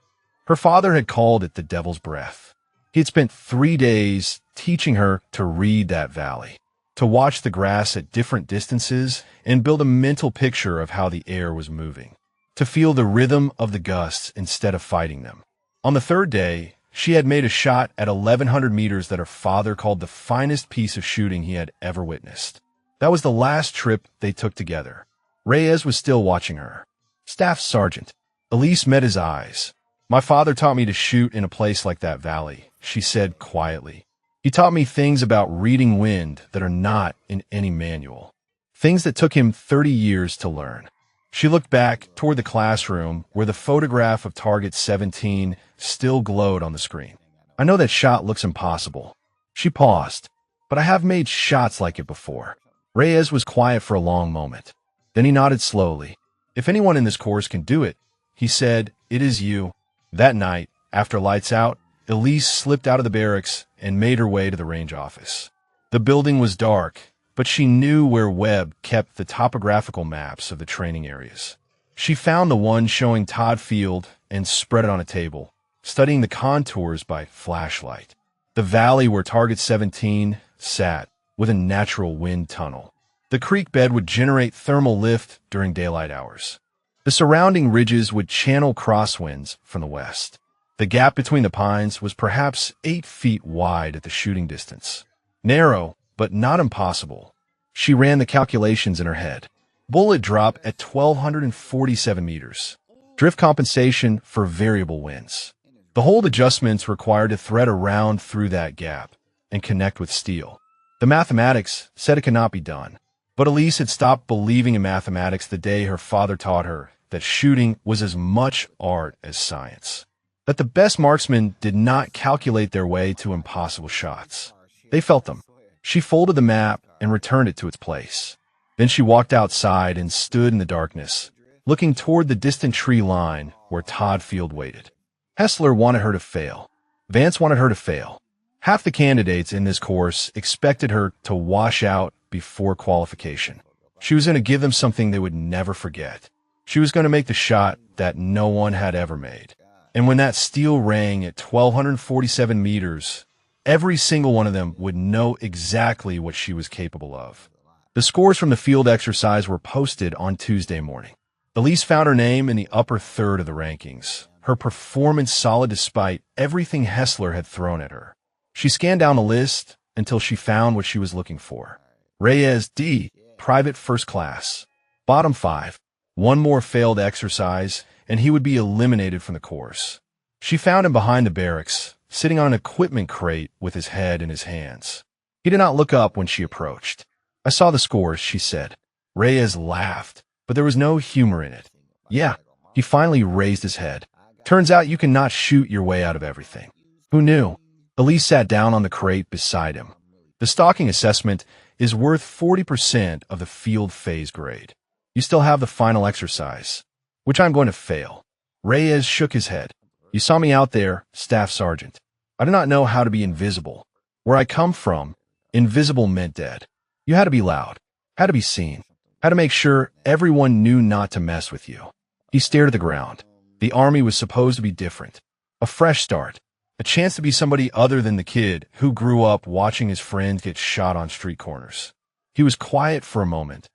Her father had called it the Devil's Breath. He had spent 3 days teaching her to read that valley, to watch the grass at different distances and build a mental picture of how the air was moving, to feel the rhythm of the gusts instead of fighting them. On the third day, she had made a shot at 1,100 meters that her father called the finest piece of shooting he had ever witnessed. That was the last trip they took together. Reyes was still watching her. Staff Sergeant. Elise met his eyes. My father taught me to shoot in a place like that valley, she said quietly. He taught me things about reading wind that are not in any manual. Things that took him 30 years to learn. She looked back toward the classroom where the photograph of Target 17 still glowed on the screen. I know that shot looks impossible. She paused. But I have made shots like it before. Reyes was quiet for a long moment. Then he nodded slowly. If anyone in this course can do it, he said, it is you. That night, after lights out, Elise slipped out of the barracks and made her way to the range office. The building was dark, but she knew where Webb kept the topographical maps of the training areas. She found the one showing Todd Field and spread it on a table, studying the contours by flashlight. The valley where Target 17 sat with a natural wind tunnel. The creek bed would generate thermal lift during daylight hours. The surrounding ridges would channel crosswinds from the west. The gap between the pines was perhaps 8 feet wide at the shooting distance. Narrow, but not impossible. She ran the calculations in her head. Bullet drop at 1,247 meters. Drift compensation for variable winds. The hold adjustments required to thread around through that gap and connect with steel. The mathematics said it could not be done. But Elise had stopped believing in mathematics the day her father taught her that shooting was as much art as science. That the best marksmen did not calculate their way to impossible shots. They felt them. She folded the map and returned it to its place. Then she walked outside and stood in the darkness, looking toward the distant tree line where Todd Field waited. Hessler wanted her to fail. Vance wanted her to fail. Half the candidates in this course expected her to wash out before qualification. She was going to give them something they would never forget. She was going to make the shot that no one had ever made. And when that steel rang at 1,247 meters, every single one of them would know exactly what she was capable of. The scores from the field exercise were posted on Tuesday morning. Elise found her name in the upper third of the rankings, her performance solid despite everything Hessler had thrown at her. She scanned down the list until she found what she was looking for. Reyes D, private first class. Bottom 5. One more failed exercise, and he would be eliminated from the course. She found him behind the barracks, sitting on an equipment crate with his head in his hands. He did not look up when she approached. I saw the scores, she said. Reyes laughed, but there was no humor in it. Yeah, he finally raised his head. Turns out you cannot shoot your way out of everything. Who knew? Elise sat down on the crate beside him. The stalking assessment is worth 40% of the field phase grade. You still have the final exercise, which I'm going to fail. Reyes shook his head. You saw me out there, Staff Sergeant. I do not know how to be invisible. Where I come from, invisible meant dead. You had to be loud, had to be seen. How to make sure everyone knew not to mess with you. He stared at the ground. The army was supposed to be different. A fresh start. A chance to be somebody other than the kid who grew up watching his friends get shot on street corners. He was quiet for a moment,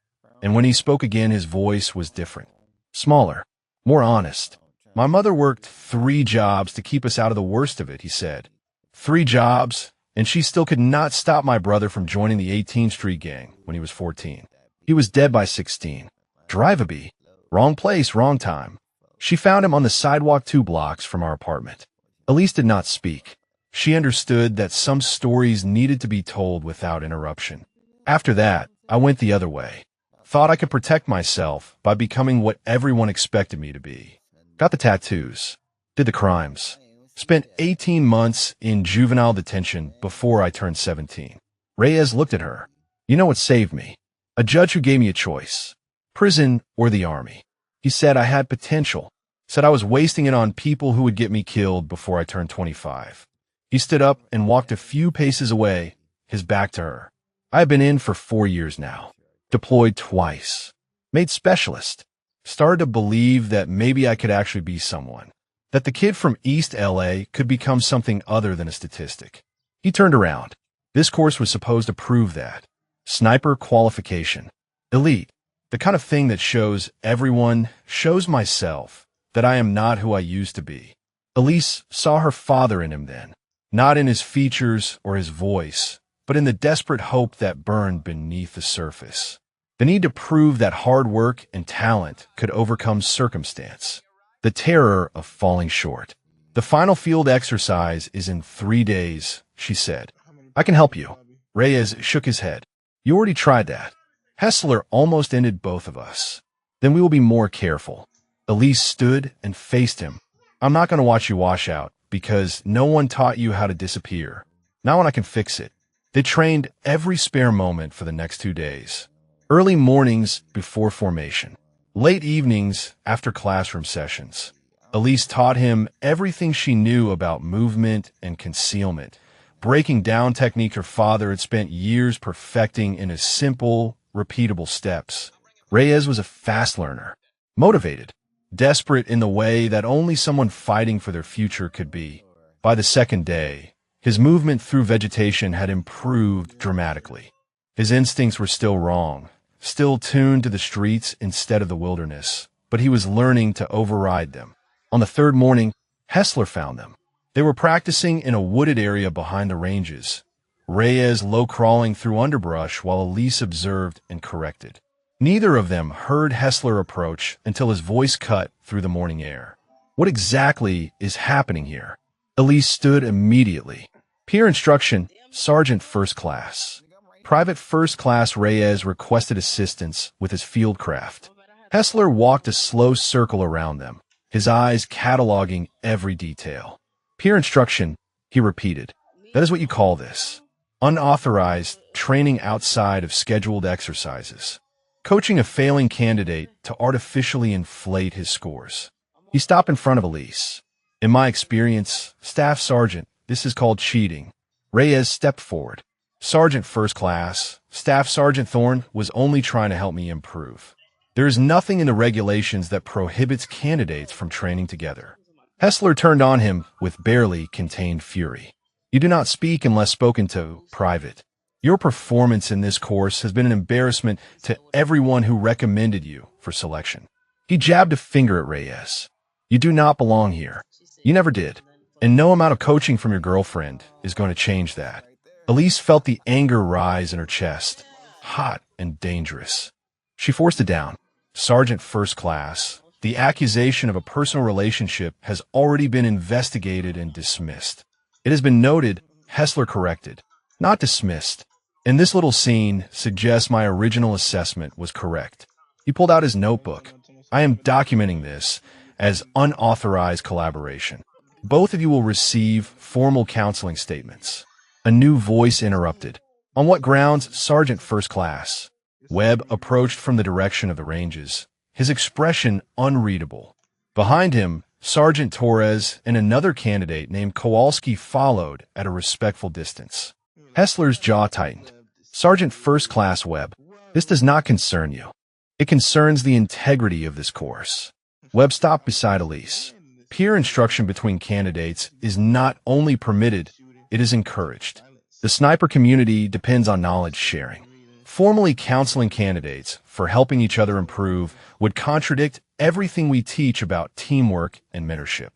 and when he spoke again, his voice was different. Smaller. More honest. My mother worked 3 jobs to keep us out of the worst of it, he said. 3 jobs, and she still could not stop my brother from joining the 18th Street Gang when he was 14. He was dead by 16. Drive-a-bee. Wrong place, wrong time. She found him on the sidewalk 2 blocks from our apartment. Elise did not speak. She understood that some stories needed to be told without interruption. After that, I went the other way. Thought I could protect myself by becoming what everyone expected me to be. Got the tattoos. Did the crimes. Spent 18 months in juvenile detention before I turned 17. Reyes looked at her. You know what saved me? A judge who gave me a choice. Prison or the army. He said I had potential. Said I was wasting it on people who would get me killed before I turned 25. He stood up and walked a few paces away, his back to her. I have been in for 4 years now. Deployed twice. Made specialist. Started to believe that maybe I could actually be someone. That the kid from East LA could become something other than a statistic. He turned around. This course was supposed to prove that. Sniper qualification. Elite. The kind of thing that shows everyone, shows myself, that I am not who I used to be. Elise saw her father in him then. Not in his features or his voice, but in the desperate hope that burned beneath the surface. The need to prove that hard work and talent could overcome circumstance. The terror of falling short. The final field exercise is in 3 days, she said. I can help you. Reyes shook his head. You already tried that. Hessler almost ended both of us. Then we will be more careful. Elise stood and faced him. I'm not going to watch you wash out, because no one taught you how to disappear. Not when I can fix it. They trained every spare moment for the next 2 days. Early mornings before formation. Late evenings after classroom sessions. Elise taught him everything she knew about movement and concealment, breaking down technique her father had spent years perfecting in his simple, repeatable steps. Reyes was a fast learner, motivated, desperate in the way that only someone fighting for their future could be. By the second day, his movement through vegetation had improved dramatically. His instincts were still wrong, still tuned to the streets instead of the wilderness, but he was learning to override them. On the 3rd morning, Hessler found them. They were practicing in a wooded area behind the ranges, Reyes low-crawling through underbrush while Elise observed and corrected. Neither of them heard Hessler approach until his voice cut through the morning air. What exactly is happening here? Elise stood immediately. Peer instruction, Sergeant First Class. Private First Class Reyes requested assistance with his field craft. Hessler walked a slow circle around them, his eyes cataloging every detail. Peer instruction, he repeated. That is what you call this. Unauthorized training outside of scheduled exercises. Coaching a failing candidate to artificially inflate his scores. He stopped in front of Elise. In my experience, Staff Sergeant, this is called cheating. Reyes stepped forward. Sergeant First Class, Staff Sergeant Thorne was only trying to help me improve. There is nothing in the regulations that prohibits candidates from training together. Hessler turned on him with barely contained fury. You do not speak unless spoken to, private. Your performance in this course has been an embarrassment to everyone who recommended you for selection. He jabbed a finger at Reyes. You do not belong here. You never did. And no amount of coaching from your girlfriend is going to change that. Elise felt the anger rise in her chest, hot and dangerous. She forced it down. Sergeant First Class, the accusation of a personal relationship has already been investigated and dismissed. It has been noted, Hessler corrected, not dismissed. And this little scene suggests my original assessment was correct. He pulled out his notebook. I am documenting this as unauthorized collaboration. Both of you will receive formal counseling statements. A new voice interrupted. On what grounds, Sergeant First Class? Webb approached from the direction of the ranges, his expression unreadable. Behind him, Sergeant Torres and another candidate named Kowalski followed at a respectful distance. Hessler's jaw tightened. Sergeant First Class Webb, this does not concern you. It concerns the integrity of this course. Webb stopped beside Elise. Peer instruction between candidates is not only permitted, it is encouraged. The sniper community depends on knowledge sharing. Formally counseling candidates for helping each other improve would contradict everything we teach about teamwork and mentorship.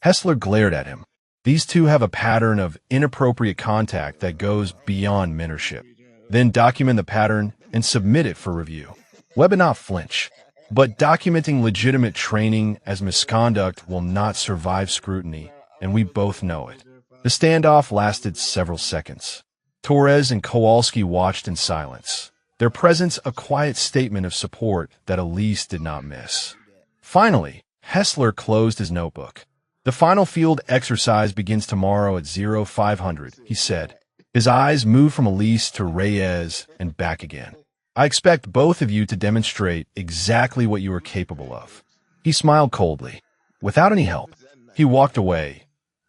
Hessler glared at him. These two have a pattern of inappropriate contact that goes beyond mentorship. Then document the pattern and submit it for review. Webb did not flinch, but documenting legitimate training as misconduct will not survive scrutiny, and we both know it. The standoff lasted several seconds. Torres and Kowalski watched in silence, their presence a quiet statement of support that Elise did not miss. Finally, Hessler closed his notebook. The final field exercise begins tomorrow at 0500, he said. His eyes moved from Elise to Reyes and back again. I expect both of you to demonstrate exactly what you are capable of. He smiled coldly. Without any help, he walked away,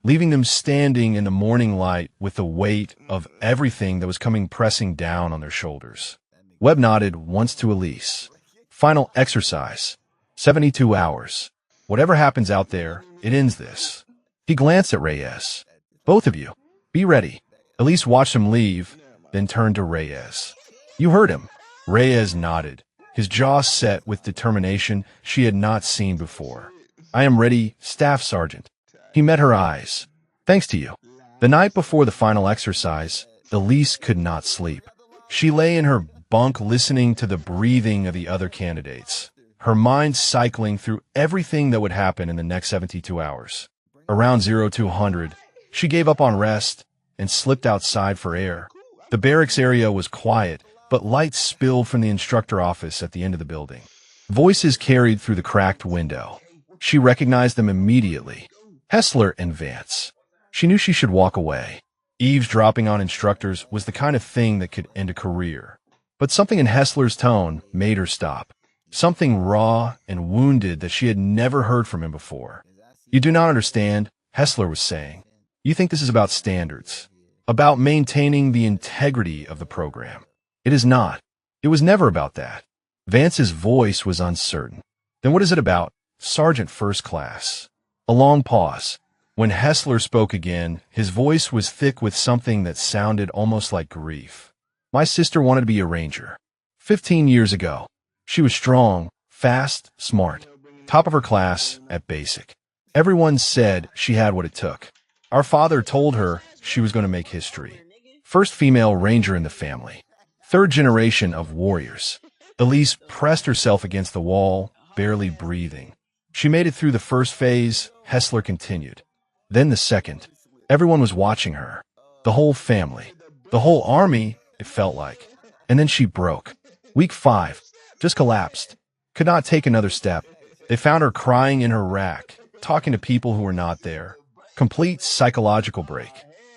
leaving them standing in the morning light with the weight of everything that was coming pressing down on their shoulders. Webb nodded once to Elise. Final exercise. 72 hours. Whatever happens out there, it ends this. He glanced at Reyes. Both of you, be ready. Elise watched him leave, then turned to Reyes. You heard him. Reyes nodded, his jaw set with determination she had not seen before. I am ready, Staff Sergeant. He met her eyes. Thanks to you. The night before the final exercise, Elise could not sleep. She lay in her bunk listening to the breathing of the other candidates, her mind cycling through everything that would happen in the next 72 hours. Around 0200, she gave up on rest and slipped outside for air. The barracks area was quiet, but lights spilled from the instructor office at the end of the building. Voices carried through the cracked window. She recognized them immediately. Hessler and Vance. She knew she should walk away. Eavesdropping on instructors was the kind of thing that could end a career. But something in Hessler's tone made her stop. Something raw and wounded that she had never heard from him before. You do not understand, Hessler was saying. You think this is about standards, about maintaining the integrity of the program. It is not. It was never about that. Vance's voice was uncertain. Then what is it about, Sergeant First Class? A long pause. When Hessler spoke again, his voice was thick with something that sounded almost like grief. My sister wanted to be a ranger. 15 years ago. She was strong, fast, smart, top of her class at basic. Everyone said she had what it took. Our father told her she was going to make history. First female ranger in the family. Third generation of warriors. Elise pressed herself against the wall, barely breathing. She made it through the first phase, Hessler continued. Then the second. Everyone was watching her. The whole family. The whole army, it felt like. And then she broke. Week 5. Just collapsed. Could not take another step. They found her crying in her rack, talking to people who were not there. Complete psychological break.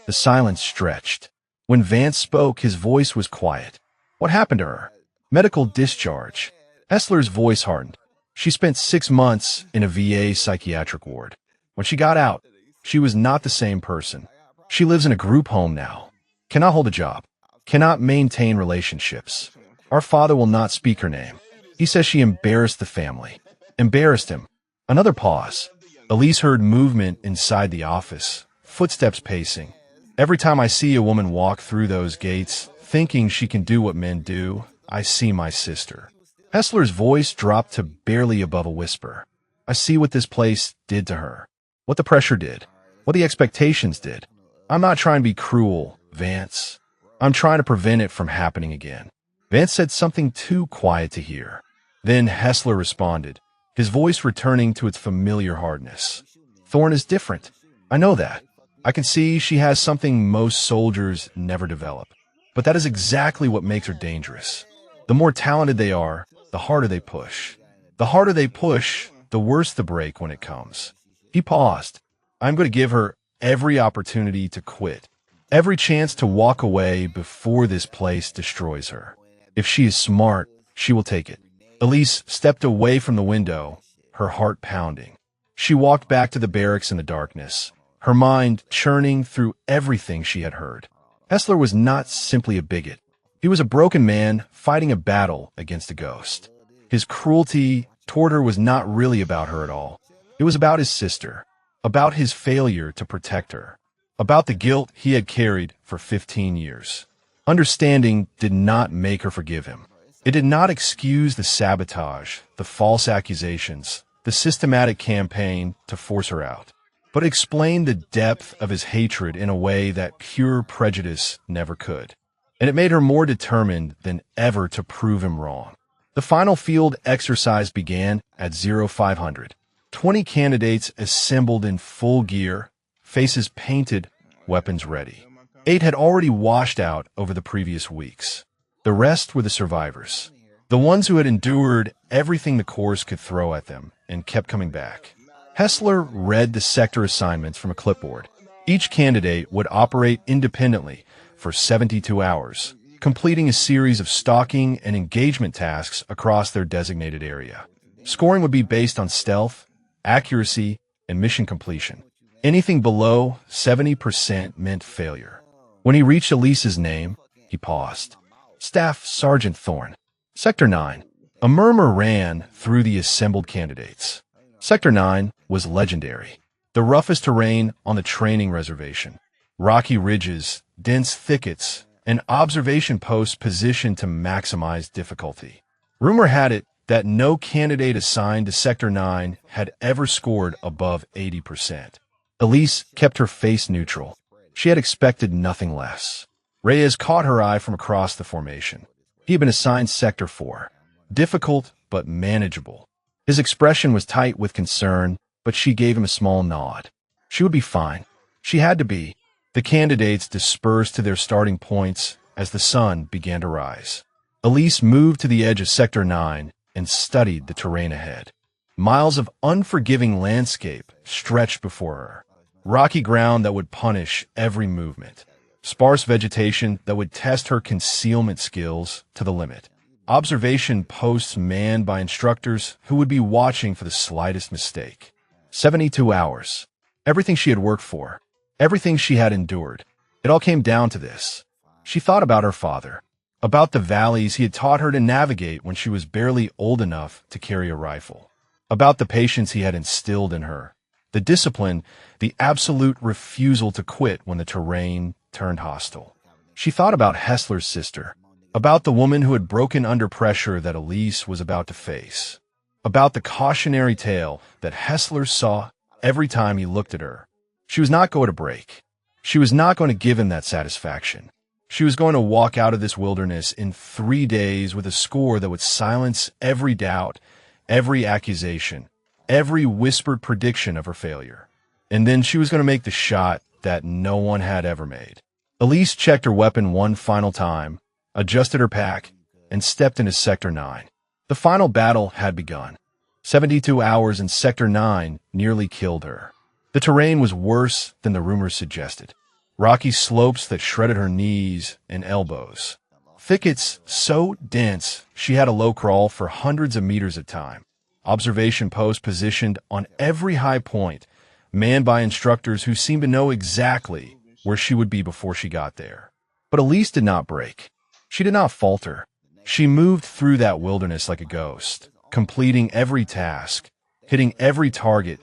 The silence stretched. When Vance spoke, his voice was quiet. What happened to her? Medical discharge. Hessler's voice hardened. She spent 6 months in a VA psychiatric ward. When she got out, she was not the same person. She lives in a group home now. Cannot hold a job. Cannot maintain relationships. Our father will not speak her name. He says she embarrassed the family. Embarrassed him. Another pause. Elise heard movement inside the office. Footsteps pacing. Every time I see a woman walk through those gates, thinking she can do what men do, I see my sister. Hessler's voice dropped to barely above a whisper. I see what this place did to her. What the pressure did. What the expectations did. I'm not trying to be cruel, Vance. I'm trying to prevent it from happening again. Vance said something too quiet to hear. Then Hessler responded, his voice returning to its familiar hardness. Thorne is different. I know that. I can see she has something most soldiers never develop. But that is exactly what makes her dangerous. The more talented they are, the harder they push. The harder they push, the worse the break when it comes. He paused. I'm going to give her every opportunity to quit. Every chance to walk away before this place destroys her. If she is smart, she will take it. Elise stepped away from the window, her heart pounding. She walked back to the barracks in the darkness, her mind churning through everything she had heard. Hessler was not simply a bigot. He was a broken man fighting a battle against a ghost. His cruelty toward her was not really about her at all. It was about his sister, about his failure to protect her, about the guilt he had carried for 15 years. Understanding did not make her forgive him. It did not excuse the sabotage, the false accusations, the systematic campaign to force her out, but explained the depth of his hatred in a way that pure prejudice never could. And it made her more determined than ever to prove him wrong. The final field exercise began at 0500. 20 candidates assembled in full gear, faces painted, weapons ready. 8 had already washed out over the previous weeks. The rest were the survivors, the ones who had endured everything the course could throw at them and kept coming back. Hessler read the sector assignments from a clipboard. Each candidate would operate independently for 72 hours, completing a series of stalking and engagement tasks across their designated area. Scoring would be based on stealth, accuracy, and mission completion. Anything below 70% meant failure. When he reached Elise's name, he paused. Staff Sergeant Thorne. Sector 9. A murmur ran through the assembled candidates. Sector 9 was legendary. The roughest terrain on the training reservation. Rocky ridges, dense thickets, and observation posts positioned to maximize difficulty. Rumor had it that no candidate assigned to Sector 9 had ever scored above 80%. Elise kept her face neutral. She had expected nothing less. Reyes caught her eye from across the formation. He had been assigned Sector 4. Difficult, but manageable. His expression was tight with concern, but she gave him a small nod. She would be fine. She had to be. The candidates dispersed to their starting points as the sun began to rise. Elise moved to the edge of Sector 9 and studied the terrain ahead. Miles of unforgiving landscape stretched before her. Rocky ground that would punish every movement. Sparse vegetation that would test her concealment skills to the limit. Observation posts manned by instructors who would be watching for the slightest mistake. 72 hours. Everything she had worked for. Everything she had endured. It all came down to this. She thought about her father. About the valleys he had taught her to navigate when she was barely old enough to carry a rifle. About the patience he had instilled in her. The discipline, the absolute refusal to quit when the terrain turned hostile. She thought about Hessler's sister, about the woman who had broken under pressure that Elise was about to face, about the cautionary tale that Hessler saw every time he looked at her. She was not going to break. She was not going to give him that satisfaction. She was going to walk out of this wilderness in 3 days with a score that would silence every doubt, every accusation, every whispered prediction of her failure. And then she was going to make the shot that no one had ever made. Elise checked her weapon one final time, adjusted her pack, and stepped into Sector 9. The final battle had begun. 72 hours in Sector 9 nearly killed her. The terrain was worse than the rumors suggested. Rocky slopes that shredded her knees and elbows. Thickets so dense she had a low crawl for hundreds of meters at a time. Observation posts positioned on every high point, manned by instructors who seemed to know exactly where she would be before she got there. But Elise did not break. She did not falter. She moved through that wilderness like a ghost, completing every task, hitting every target,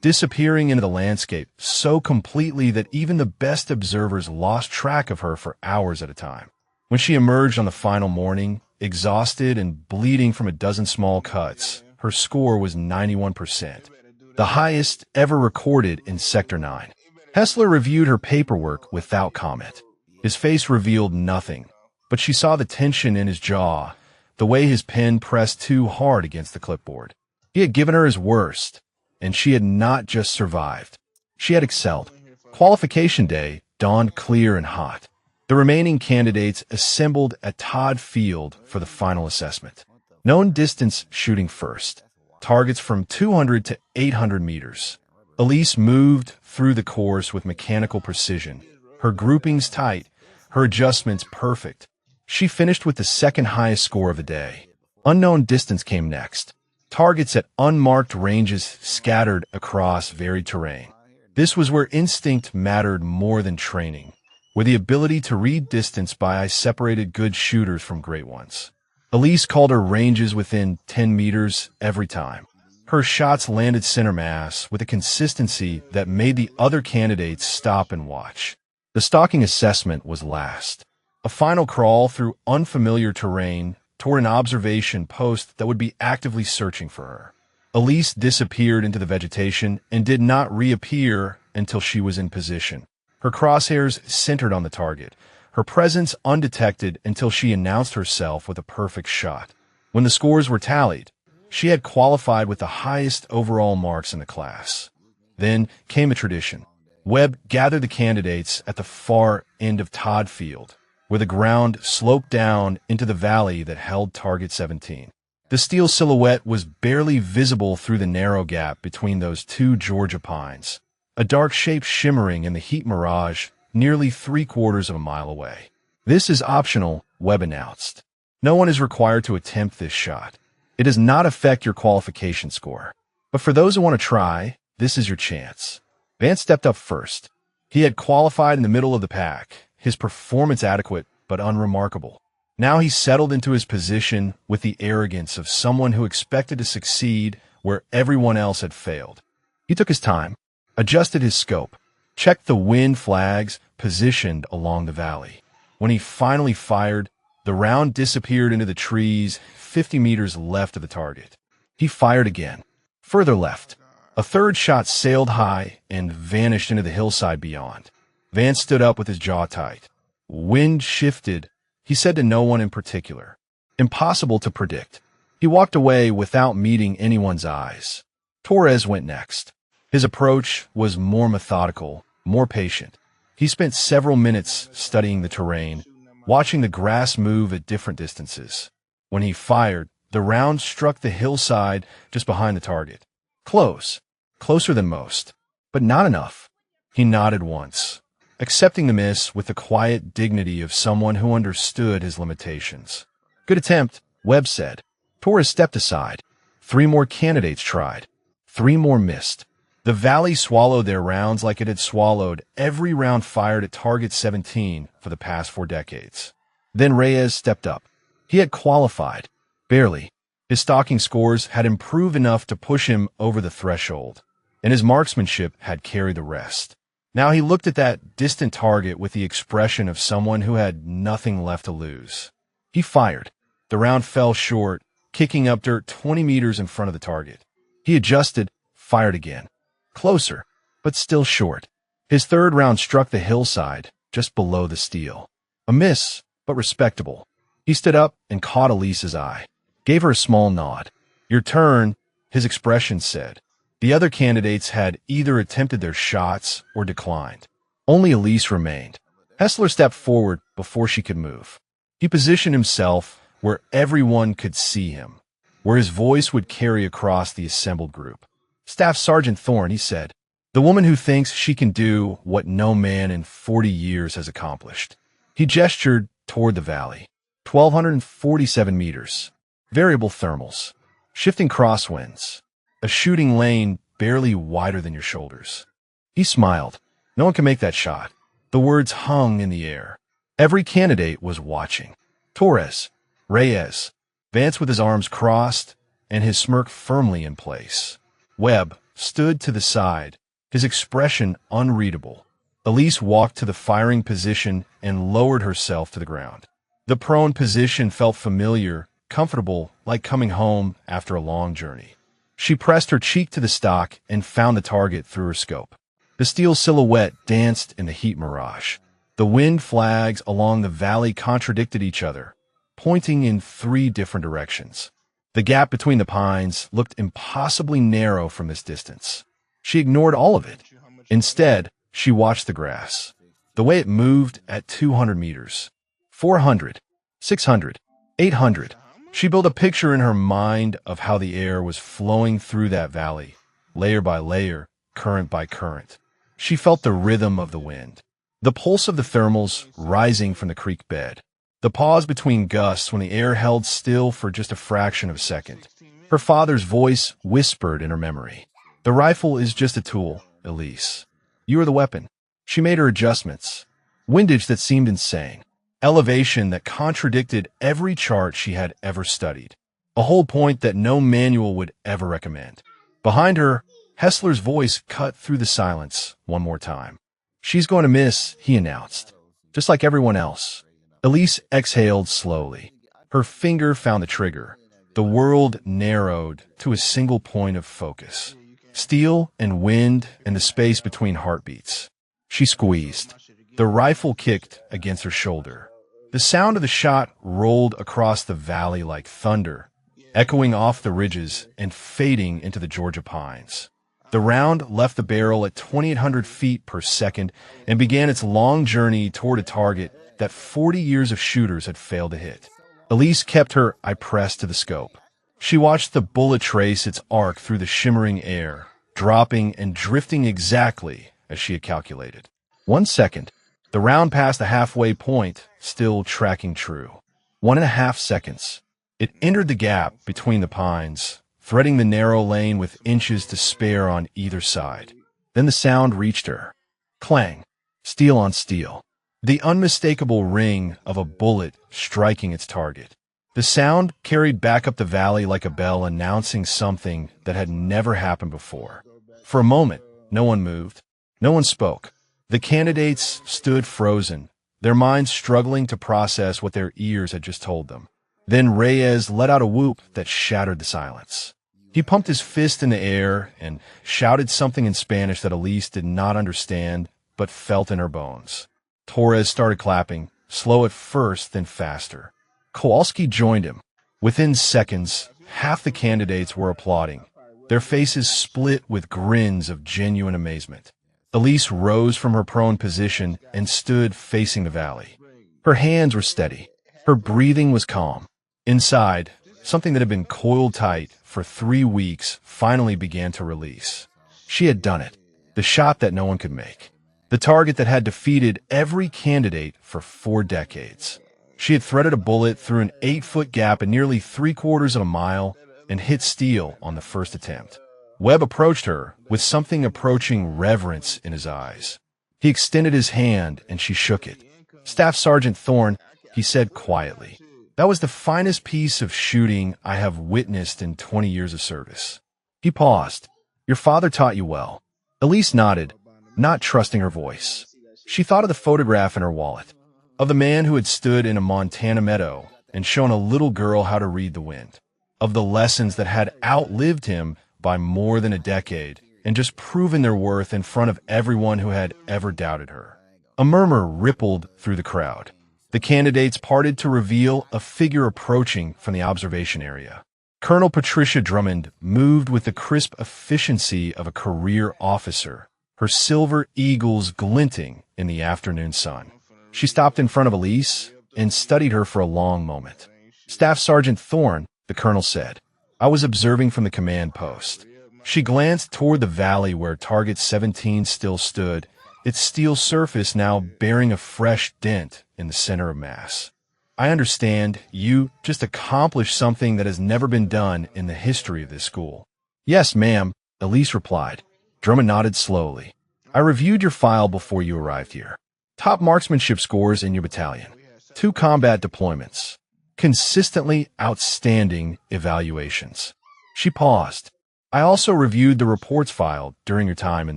disappearing into the landscape so completely that even the best observers lost track of her for hours at a time. When she emerged on the final morning, exhausted and bleeding from a dozen small cuts, her score was 91%, the highest ever recorded in Sector 9. Hessler reviewed her paperwork without comment. His face revealed nothing, but she saw the tension in his jaw, the way his pen pressed too hard against the clipboard. He had given her his worst, and she had not just survived. She had excelled. Qualification day dawned clear and hot. The remaining candidates assembled at Todd Field for the final assessment. Known distance shooting first. Targets from 200 to 800 meters. Elise moved through the course with mechanical precision, her groupings tight, her adjustments perfect. She finished with the second highest score of the day. Unknown distance came next. Targets at unmarked ranges scattered across varied terrain. This was where instinct mattered more than training, where the ability to read distance by eye separated good shooters from great ones. Elise called her ranges within 10 meters every time. Her shots landed center mass with a consistency that made the other candidates stop and watch. The stalking assessment was last. A final crawl through unfamiliar terrain toward an observation post that would be actively searching for her. Elise disappeared into the vegetation and did not reappear until she was in position. Her crosshairs centered on the target, her presence undetected until she announced herself with a perfect shot. When the scores were tallied, she had qualified with the highest overall marks in the class. Then came a tradition. Webb gathered the candidates at the far end of Todd Field, where the ground sloped down into the valley that held Target 17. The steel silhouette was barely visible through the narrow gap between those two Georgia pines, a dark shape shimmering in the heat mirage nearly 3/4 of a mile away. "This is optional," Webb announced. "No one is required to attempt this shot. It does not affect your qualification score. But for those who want to try, this is your chance." Vance stepped up first. He had qualified in the middle of the pack, his performance adequate but unremarkable. Now he settled into his position with the arrogance of someone who expected to succeed where everyone else had failed. He took his time, adjusted his scope, checked the wind flags positioned along the valley. When he finally fired, the round disappeared into the trees 50 meters left of the target. He fired again, further left. A third shot sailed high and vanished into the hillside beyond. Vance stood up with his jaw tight. Wind shifted, he said to no one in particular. Impossible to predict. He walked away without meeting anyone's eyes. Torres went next. His approach was more methodical, more patient. He spent several minutes studying the terrain, watching the grass move at different distances. When he fired, the round struck the hillside just behind the target. Close, closer than most, but not enough. He nodded once, accepting the miss with the quiet dignity of someone who understood his limitations. "Good attempt," Webb said. Torres stepped aside. 3 more candidates tried. 3 more missed. The valley swallowed their rounds like it had swallowed every round fired at Target 17 for the past 4 decades. Then Reyes stepped up. He had qualified. Barely. His stalking scores had improved enough to push him over the threshold, and his marksmanship had carried the rest. Now he looked at that distant target with the expression of someone who had nothing left to lose. He fired. The round fell short, kicking up dirt 20 meters in front of the target. He adjusted, fired again. Closer, but still short. His third round struck the hillside, just below the steel. A miss, but respectable. He stood up and caught Elise's eye. Gave her a small nod. "Your turn," his expression said. The other candidates had either attempted their shots or declined. Only Elise remained. Hessler stepped forward before she could move. He positioned himself where everyone could see him, where his voice would carry across the assembled group. "Staff Sergeant Thorne," he said, "the woman who thinks she can do what no man in 40 years has accomplished." He gestured toward the valley. 1,247 meters. Variable thermals. Shifting crosswinds. A shooting lane barely wider than your shoulders. He smiled. No one can make that shot. The words hung in the air. Every candidate was watching. Torres, Reyes, Vance with his arms crossed and his smirk firmly in place. Webb stood to the side, his expression unreadable. Elise walked to the firing position and lowered herself to the ground. The prone position felt familiar, comfortable, like coming home after a long journey. She pressed her cheek to the stock and found the target through her scope. The steel silhouette danced in the heat mirage. The wind flags along the valley contradicted each other, pointing in 3 different directions. The gap between the pines looked impossibly narrow from this distance. She ignored all of it. Instead, she watched the grass, the way it moved at 200 meters, 400, 600, 800. She built a picture in her mind of how the air was flowing through that valley, layer by layer, current by current. She felt the rhythm of the wind, the pulse of the thermals rising from the creek bed, the pause between gusts when the air held still for just a fraction of a second. Her father's voice whispered in her memory. "The rifle is just a tool, Elise. You are the weapon." She made her adjustments. Windage that seemed insane. elevation that contradicted every chart she had ever studied, a whole point that no manual would ever recommend. Behind her, Hessler's voice cut through the silence one more time. "She's going to miss," he announced. Just like everyone else. Elise exhaled slowly. Her finger found the trigger. The world narrowed to a single point of focus. Steel and wind and the space between heartbeats. She squeezed. The rifle kicked against her shoulder. The sound of the shot rolled across the valley like thunder, echoing off the ridges and fading into the Georgia pines. The round left the barrel at 2,800 feet per second and began its long journey toward a target that 40 years of shooters had failed to hit. Elise kept her eye pressed to the scope. She watched the bullet trace its arc through the shimmering air, dropping and drifting exactly as she had calculated. 1 second. The round passed the halfway point, still tracking true. 1.5 seconds. It entered the gap between the pines, threading the narrow lane with inches to spare on either side. Then the sound reached her. Clang. Steel on steel. The unmistakable ring of a bullet striking its target. The sound carried back up the valley like a bell announcing something that had never happened before. For a moment, no one moved. No one spoke. The candidates stood frozen, their minds struggling to process what their ears had just told them. Then Reyes let out a whoop that shattered the silence. He pumped his fist in the air and shouted something in Spanish that Elise did not understand, but felt in her bones. Torres started clapping, slow at first, then faster. Kowalski joined him. Within seconds, half the candidates were applauding, their faces split with grins of genuine amazement. Elise rose from her prone position and stood facing the valley. Her hands were steady. Her breathing was calm. Inside, something that had been coiled tight for 3 weeks finally began to release. She had done it. The shot that no one could make. The target that had defeated every candidate for 4 decades. She had threaded a bullet through an 8-foot gap at nearly 3/4 of a mile and hit steel on the first attempt. Webb approached her with something approaching reverence in his eyes. He extended his hand and she shook it. "Staff Sergeant Thorne," he said quietly, "that was the finest piece of shooting I have witnessed in 20 years of service." He paused. "Your father taught you well." Elise nodded, not trusting her voice. She thought of the photograph in her wallet, of the man who had stood in a Montana meadow and shown a little girl how to read the wind, of the lessons that had outlived him by more than a decade and just proven their worth in front of everyone who had ever doubted her. A murmur rippled through the crowd. The candidates parted to reveal a figure approaching from the observation area. Colonel Patricia Drummond moved with the crisp efficiency of a career officer, her silver eagles glinting in the afternoon sun. She stopped in front of Elise and studied her for a long moment. "Staff Sergeant Thorne," the colonel said, "I was observing from the command post." She glanced toward the valley where Target 17 still stood, its steel surface now bearing a fresh dent in the center of mass. "I understand you just accomplished something that has never been done in the history of this school." "Yes, ma'am," Elise replied. Drummond nodded slowly. "I reviewed your file before you arrived here. Top marksmanship scores in your battalion. 2 combat deployments. Consistently outstanding evaluations." She paused. "I also reviewed the reports filed during your time in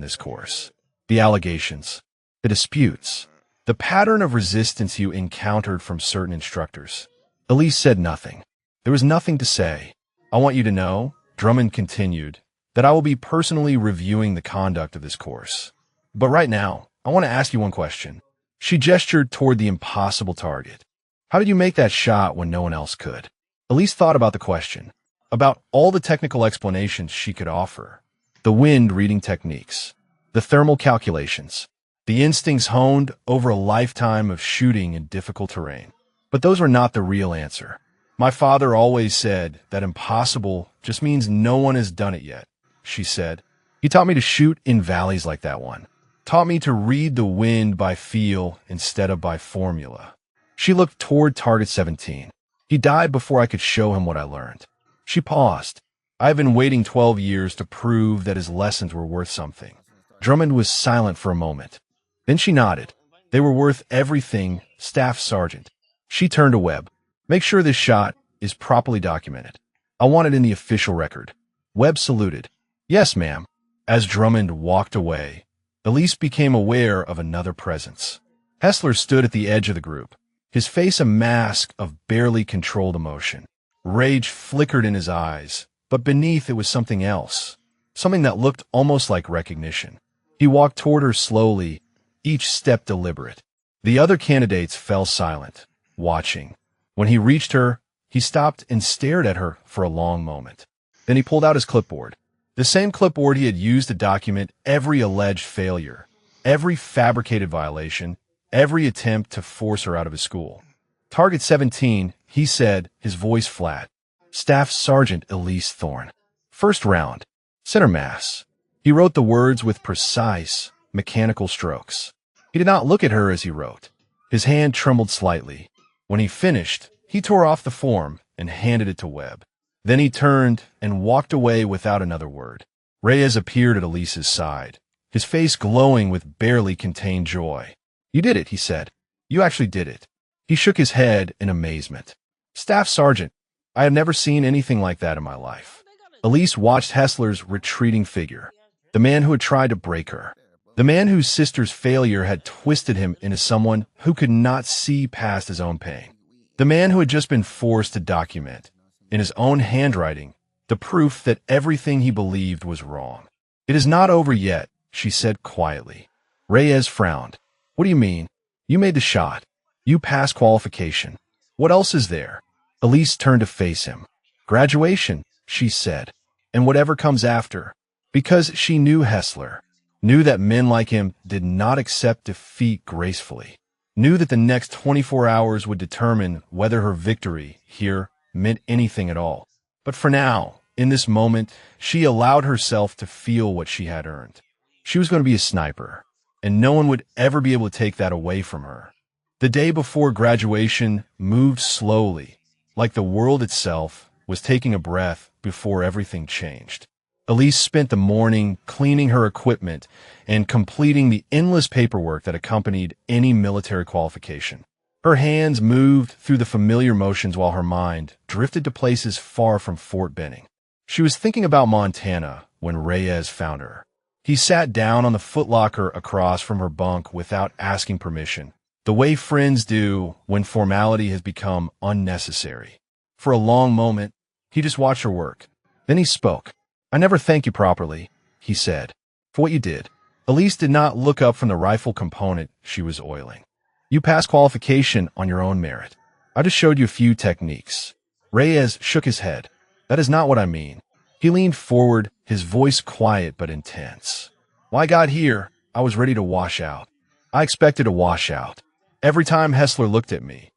this course. The allegations, the disputes, the pattern of resistance you encountered from certain instructors." Elise said nothing. There was nothing to say. "I want you to know," Drummond continued, "that I will be personally reviewing the conduct of this course. But right now, I want to ask you one question." She gestured toward the impossible target. "How did you make that shot when no one else could?" Elise thought about the question, about all the technical explanations she could offer. The wind reading techniques, the thermal calculations, the instincts honed over a lifetime of shooting in difficult terrain. But those were not the real answer. "My father always said that impossible just means no one has done it yet," she said. "He taught me to shoot in valleys like that one. Taught me to read the wind by feel instead of by formula." She looked toward Target 17. "He died before I could show him what I learned." She paused. "I have been waiting 12 years to prove that his lessons were worth something." Drummond was silent for a moment. Then she nodded. "They were worth everything, Staff Sergeant. She turned to Webb. Make sure this shot is properly documented. I want it in the official record. Webb saluted. Yes, ma'am. As Drummond walked away, Elise became aware of another presence. Hessler stood at the edge of the group, his face a mask of barely controlled emotion. Rage flickered in his eyes, but beneath it was something else, something that looked almost like recognition. He walked toward her slowly, each step deliberate. The other candidates fell silent, watching. When he reached her, he stopped and stared at her for a long moment. Then he pulled out his clipboard, the same clipboard he had used to document every alleged failure, every fabricated violation, every attempt to force her out of his school. Target 17, he said, his voice flat. Staff Sergeant Elise Thorne. First round. Center mass. He wrote the words with precise, mechanical strokes. He did not look at her as he wrote. His hand trembled slightly. When he finished, he tore off the form and handed it to Webb. Then he turned and walked away without another word. Reyes appeared at Elise's side, his face glowing with barely contained joy. You did it, he said. You actually did it. He shook his head in amazement. Staff Sergeant, I have never seen anything like that in my life. Elise watched Hessler's retreating figure, the man who had tried to break her, the man whose sister's failure had twisted him into someone who could not see past his own pain, the man who had just been forced to document, in his own handwriting, the proof that everything he believed was wrong. It is not over yet, she said quietly. Reyes frowned. What do you mean? You made the shot. You passed qualification. What else is there? Elise turned to face him. Graduation, she said, and whatever comes after. Because she knew Hessler, knew that men like him did not accept defeat gracefully, knew that the next 24 hours would determine whether her victory here meant anything at all. But for now, in this moment, she allowed herself to feel what she had earned. She was going to be a sniper, and no one would ever be able to take that away from her. The day before graduation moved slowly, like the world itself was taking a breath before everything changed. Elise spent the morning cleaning her equipment and completing the endless paperwork that accompanied any military qualification. Her hands moved through the familiar motions while her mind drifted to places far from Fort Benning. She was thinking about Montana when Reyes found her. He sat down on the footlocker across from her bunk without asking permission, the way friends do when formality has become unnecessary. For a long moment, he just watched her work. Then he spoke. I never thank you properly, he said, for what you did. Elise did not look up from the rifle component she was oiling. You passed qualification on your own merit. I just showed you a few techniques. Reyes shook his head. That is not what I mean. He leaned forward, his voice quiet but intense. When I got here, I was ready to wash out. I expected to wash out. Every time Hessler looked at me,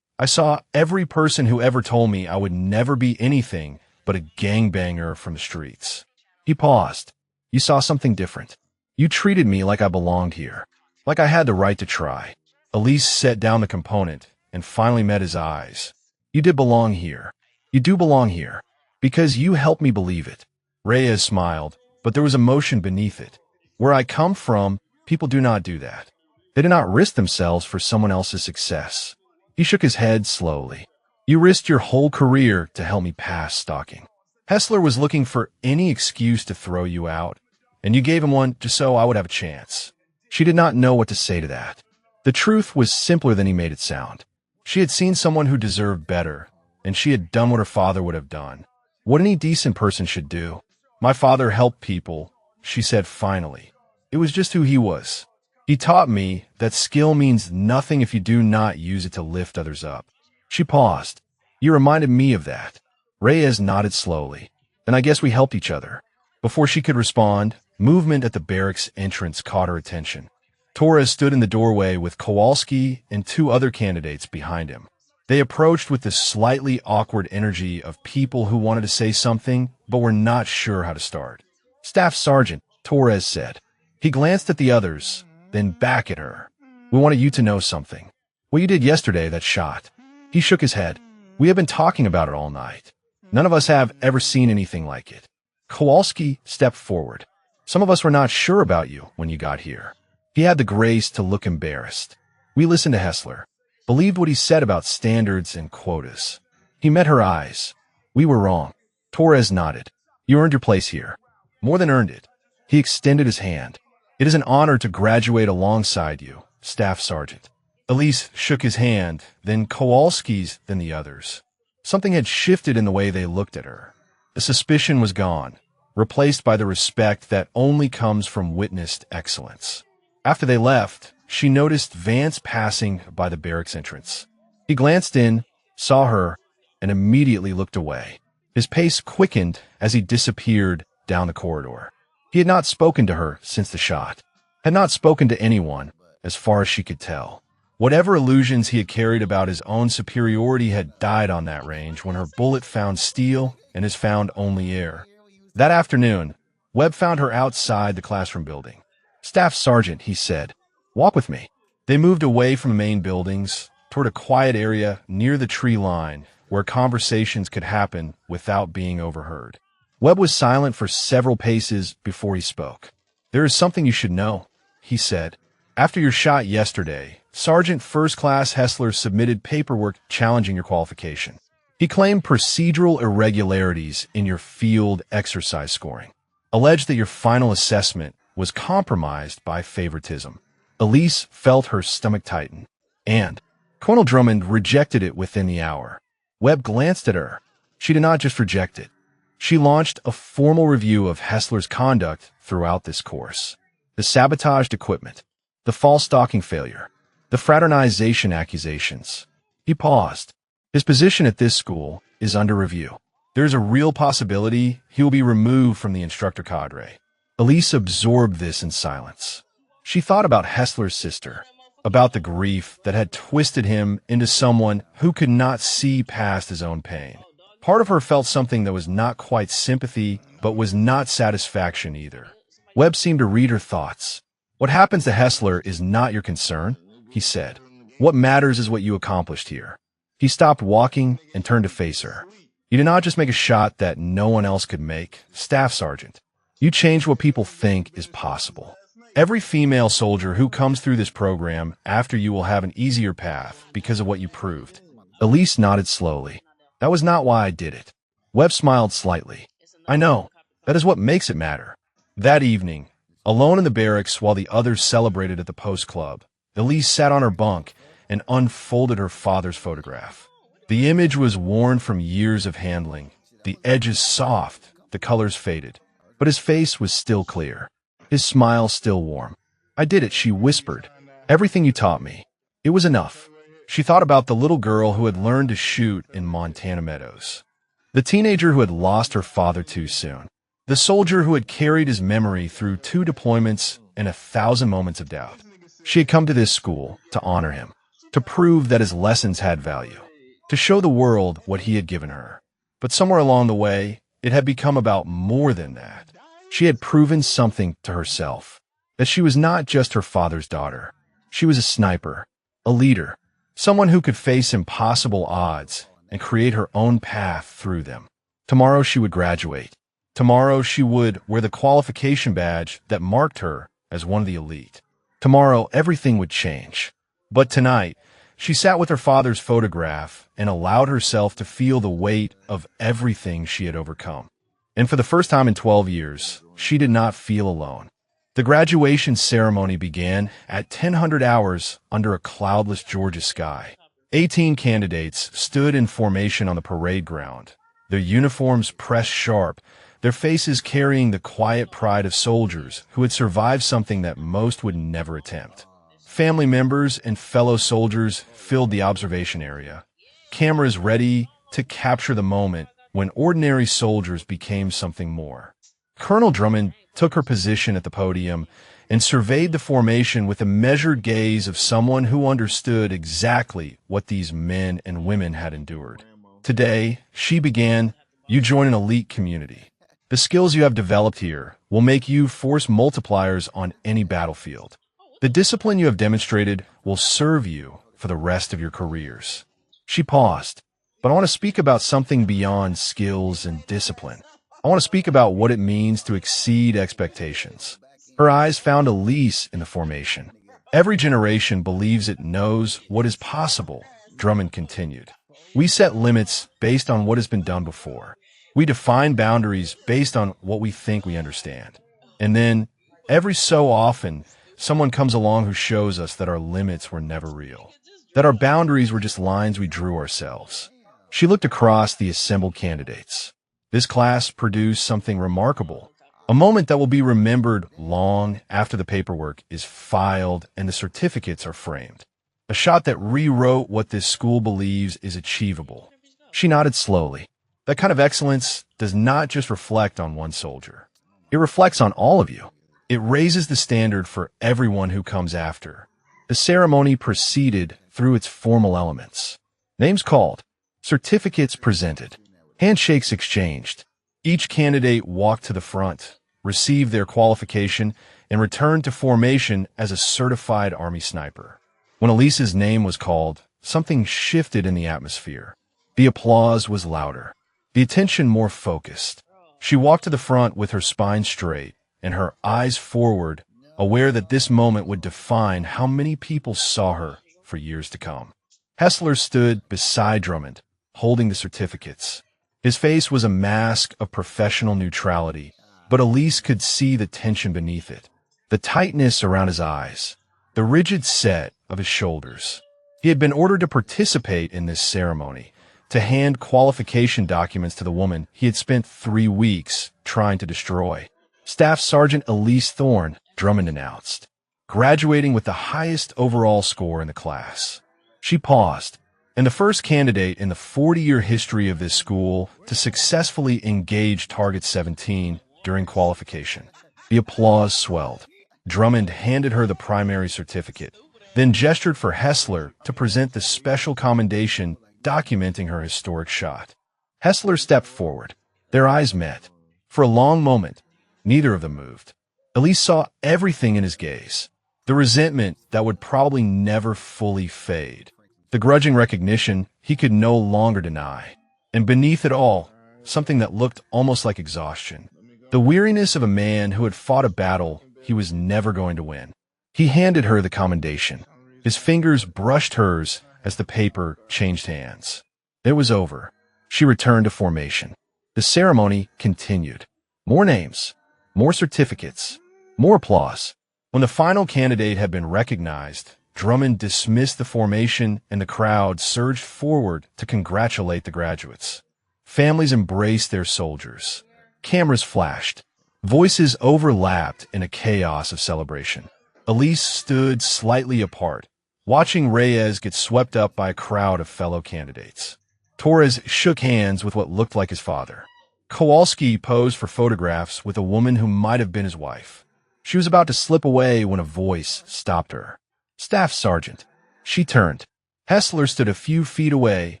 I saw every person who ever told me I would never be anything but a gangbanger from the streets. He paused. You saw something different. You treated me like I belonged here, like I had the right to try. Elise set down the component and finally met his eyes. You did belong here. You do belong here. Because you helped me believe it. Reyes smiled, but there was emotion beneath it. Where I come from, people do not do that. They do not risk themselves for someone else's success. He shook his head slowly. You risked your whole career to help me pass stalking. Hessler was looking for any excuse to throw you out, and you gave him one just so I would have a chance. She did not know what to say to that. The truth was simpler than he made it sound. She had seen someone who deserved better, and she had done what her father would have done. What any decent person should do. My father helped people, she said finally. It was just who he was. He taught me that skill means nothing if you do not use it to lift others up. She paused. You reminded me of that. Reyes nodded slowly. Then I guess we helped each other. Before she could respond, movement at the barracks entrance caught her attention. Torres stood in the doorway with Kowalski and two other candidates behind him. They approached with the slightly awkward energy of people who wanted to say something but were not sure how to start. Staff Sergeant, Torres said. He glanced at the others, then back at her. We wanted you to know something. What you did yesterday, that shot. He shook his head. We have been talking about it all night. None of us have ever seen anything like it. Kowalski stepped forward. Some of us were not sure about you when you got here. He had the grace to look embarrassed. We listened to Hessler. believed what he said about standards and quotas. He met her eyes. We were wrong. Torres nodded. You earned your place here. More than earned it. He extended his hand. It is an honor to graduate alongside you, Staff Sergeant. Elise shook his hand, then Kowalski's, then the others. Something had shifted in the way they looked at her. The suspicion was gone, replaced by the respect that only comes from witnessed excellence. After they left, she noticed Vance passing by the barracks entrance. He glanced in, saw her, and immediately looked away. His pace quickened as he disappeared down the corridor. He had not spoken to her since the shot, had not spoken to anyone, as far as she could tell. Whatever illusions he had carried about his own superiority had died on that range when her bullet found steel and his found only air. That afternoon, Webb found her outside the classroom building. Staff Sergeant, he said, walk with me. They moved away from the main buildings toward a quiet area near the tree line where conversations could happen without being overheard. Webb was silent for several paces before he spoke. There is something you should know, he said. After your shot yesterday, Sergeant First Class Hessler submitted paperwork challenging your qualification. He claimed procedural irregularities in your field exercise scoring, alleged that your final assessment was compromised by favoritism. Elise felt her stomach tighten, and Colonel Drummond rejected it within the hour. Webb glanced at her. She did not just reject it. She launched a formal review of Hessler's conduct throughout this course. The sabotaged equipment, the false stocking failure, the fraternization accusations. He paused. His position at this school is under review. There is a real possibility he will be removed from the instructor cadre. Elise absorbed this in silence. She thought about Hessler's sister, about the grief that had twisted him into someone who could not see past his own pain. Part of her felt something that was not quite sympathy, but was not satisfaction either. Webb seemed to read her thoughts. What happens to Hessler is not your concern, he said. What matters is what you accomplished here. He stopped walking and turned to face her. You did not just make a shot that no one else could make, Staff Sergeant. You changed what people think is possible. Every female soldier who comes through this program after you will have an easier path because of what you proved. Elise nodded slowly. That was not why I did it. Webb smiled slightly. I know. That is what makes it matter. That evening, alone in the barracks while the others celebrated at the post club, Elise sat on her bunk and unfolded her father's photograph. The image was worn from years of handling, the edges soft, the colors faded, but his face was still clear, his smile still warm. I did it, she whispered. Everything you taught me. It was enough. She thought about the little girl who had learned to shoot in Montana Meadows, the teenager who had lost her father too soon, the soldier who had carried his memory through 2 deployments and 1,000 moments of doubt. She had come to this school to honor him, to prove that his lessons had value, to show the world what he had given her. But somewhere along the way, it had become about more than that. She had proven something to herself, that she was not just her father's daughter. She was a sniper, a leader, someone who could face impossible odds and create her own path through them. Tomorrow she would graduate. Tomorrow she would wear the qualification badge that marked her as one of the elite. Tomorrow everything would change. But tonight, she sat with her father's photograph and allowed herself to feel the weight of everything she had overcome. And for the first time in 12 years, she did not feel alone. The graduation ceremony began at 1000 hours under a cloudless Georgia sky. 18 candidates stood in formation on the parade ground, their uniforms pressed sharp, their faces carrying the quiet pride of soldiers who had survived something that most would never attempt. Family members and fellow soldiers filled the observation area, cameras ready to capture the moment when ordinary soldiers became something more. Colonel Drummond took her position at the podium and surveyed the formation with the measured gaze of someone who understood exactly what these men and women had endured. Today, she began, you join an elite community. The skills you have developed here will make you force multipliers on any battlefield. The discipline you have demonstrated will serve you for the rest of your careers. She paused, but I want to speak about something beyond skills and discipline. I want to speak about what it means to exceed expectations. Her eyes found Elise in the formation. Every generation believes it knows what is possible, Drummond continued. We set limits based on what has been done before. We define boundaries based on what we think we understand. And then, every so often, someone comes along who shows us that our limits were never real, that our boundaries were just lines we drew ourselves. She looked across the assembled candidates. This class produced something remarkable, a moment that will be remembered long after the paperwork is filed and the certificates are framed. A shot that rewrote what this school believes is achievable. She nodded slowly. That kind of excellence does not just reflect on one soldier. It reflects on all of you. It raises the standard for everyone who comes after. The ceremony proceeded through its formal elements. Names called, certificates presented, handshakes exchanged. Each candidate walked to the front, received their qualification, and returned to formation as a certified Army sniper. When Elise's name was called, something shifted in the atmosphere. The applause was louder, the attention more focused. She walked to the front with her spine straight and her eyes forward, aware that this moment would define how many people saw her for years to come. Hessler stood beside Drummond, holding the certificates. His face was a mask of professional neutrality, but Elise could see the tension beneath it, the tightness around his eyes, the rigid set of his shoulders. He had been ordered to participate in this ceremony, to hand qualification documents to the woman he had spent 3 weeks trying to destroy. Staff Sergeant Elise Thorne, Drummond announced, graduating with the highest overall score in the class. She paused, and the first candidate in the 40-year history of this school to successfully engage Target 17 during qualification. The applause swelled. Drummond handed her the primary certificate, then gestured for Hessler to present the special commendation documenting her historic shot. Hessler stepped forward. Their eyes met. For a long moment, neither of them moved. Elise saw everything in his gaze, the resentment that would probably never fully fade, the grudging recognition he could no longer deny, and beneath it all, something that looked almost like exhaustion, the weariness of a man who had fought a battle he was never going to win. He handed her the commendation. His fingers brushed hers as the paper changed hands. It was over. She returned to formation. The ceremony continued. More names, more certificates, more applause. When the final candidate had been recognized, Drummond dismissed the formation and the crowd surged forward to congratulate the graduates. Families embraced their soldiers. Cameras flashed. Voices overlapped in a chaos of celebration. Elise stood slightly apart, watching Reyes get swept up by a crowd of fellow candidates. Torres shook hands with what looked like his father. Kowalski posed for photographs with a woman who might have been his wife. She was about to slip away when a voice stopped her. Staff Sergeant. She turned. Hessler stood a few feet away,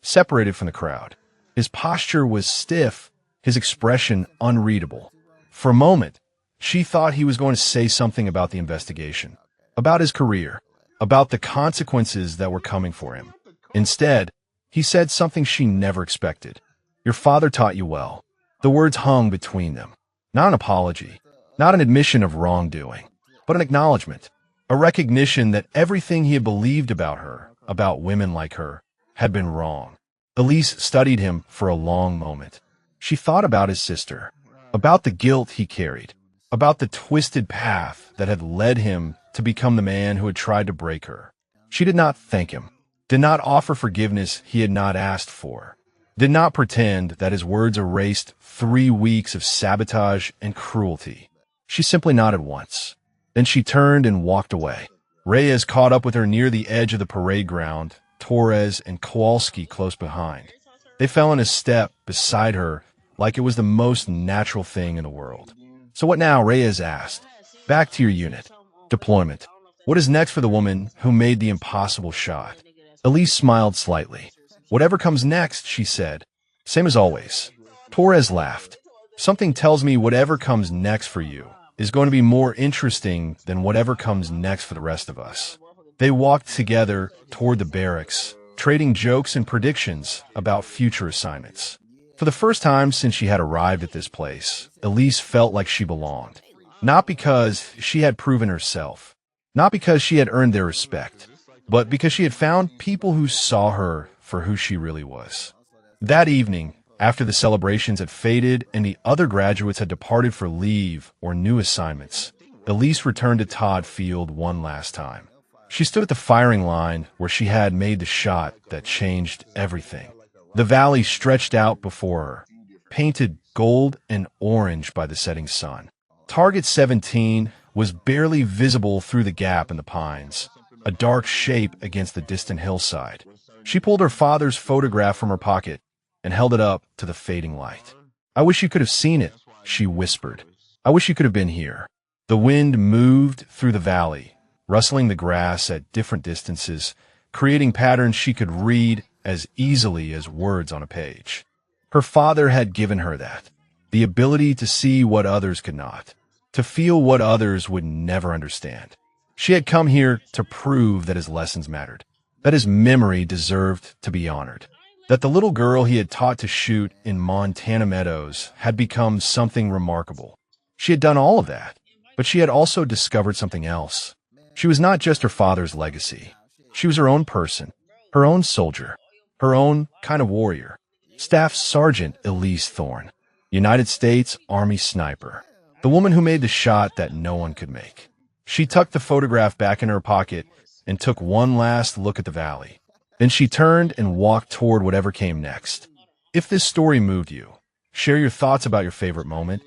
separated from the crowd. His posture was stiff, his expression unreadable. For a moment, she thought he was going to say something about the investigation, about his career, about the consequences that were coming for him. Instead, he said something she never expected. Your father taught you well. The words hung between them. Not an apology, not an admission of wrongdoing, but an acknowledgement, a recognition that everything he had believed about her, about women like her, had been wrong. Elise studied him for a long moment. She thought about his sister, about the guilt he carried, about the twisted path that had led him to become the man who had tried to break her. She did not thank him, did not offer forgiveness he had not asked for, did not pretend that his words erased 3 weeks of sabotage and cruelty. She simply nodded once. Then she turned and walked away. Reyes caught up with her near the edge of the parade ground, Torres and Kowalski close behind. They fell in a step beside her like it was the most natural thing in the world. So what now? Reyes asked. Back to your unit. Deployment. What is next for the woman who made the impossible shot? Elise smiled slightly. Whatever comes next, she said. Same as always. Torres laughed. Something tells me whatever comes next for you is going to be more interesting than whatever comes next for the rest of us. They walked together toward the barracks, trading jokes and predictions about future assignments. For the first time since she had arrived at this place, Elise felt like she belonged. Not because she had proven herself, Not because she had earned their respect, but because she had found people who saw her for who she really was. That evening, after the celebrations had faded and the other graduates had departed for leave or new assignments, Elise returned to Todd Field one last time. She stood at the firing line where she had made the shot that changed everything. The valley stretched out before her, painted gold and orange by the setting sun. Target 17 was barely visible through the gap in the pines, a dark shape against the distant hillside. She pulled her father's photograph from her pocket and held it up to the fading light. "I wish you could have seen it," she whispered. "I wish you could have been here." The wind moved through the valley, rustling the grass at different distances, creating patterns she could read as easily as words on a page. Her father had given her that, the ability to see what others could not, to feel what others would never understand. She had come here to prove that his lessons mattered, that his memory deserved to be honored, that the little girl he had taught to shoot in Montana meadows had become something remarkable. She had done all of that, but she had also discovered something else. She was not just her father's legacy. She was her own person, her own soldier, her own kind of warrior. Staff Sergeant Elise Thorne, United States Army sniper, the woman who made the shot that no one could make. She tucked the photograph back in her pocket and took one last look at the valley. Then she turned and walked toward whatever came next. If this story moved you, share your thoughts about your favorite moment,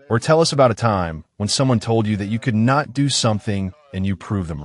or tell us about a time when someone told you that you could not do something and you proved them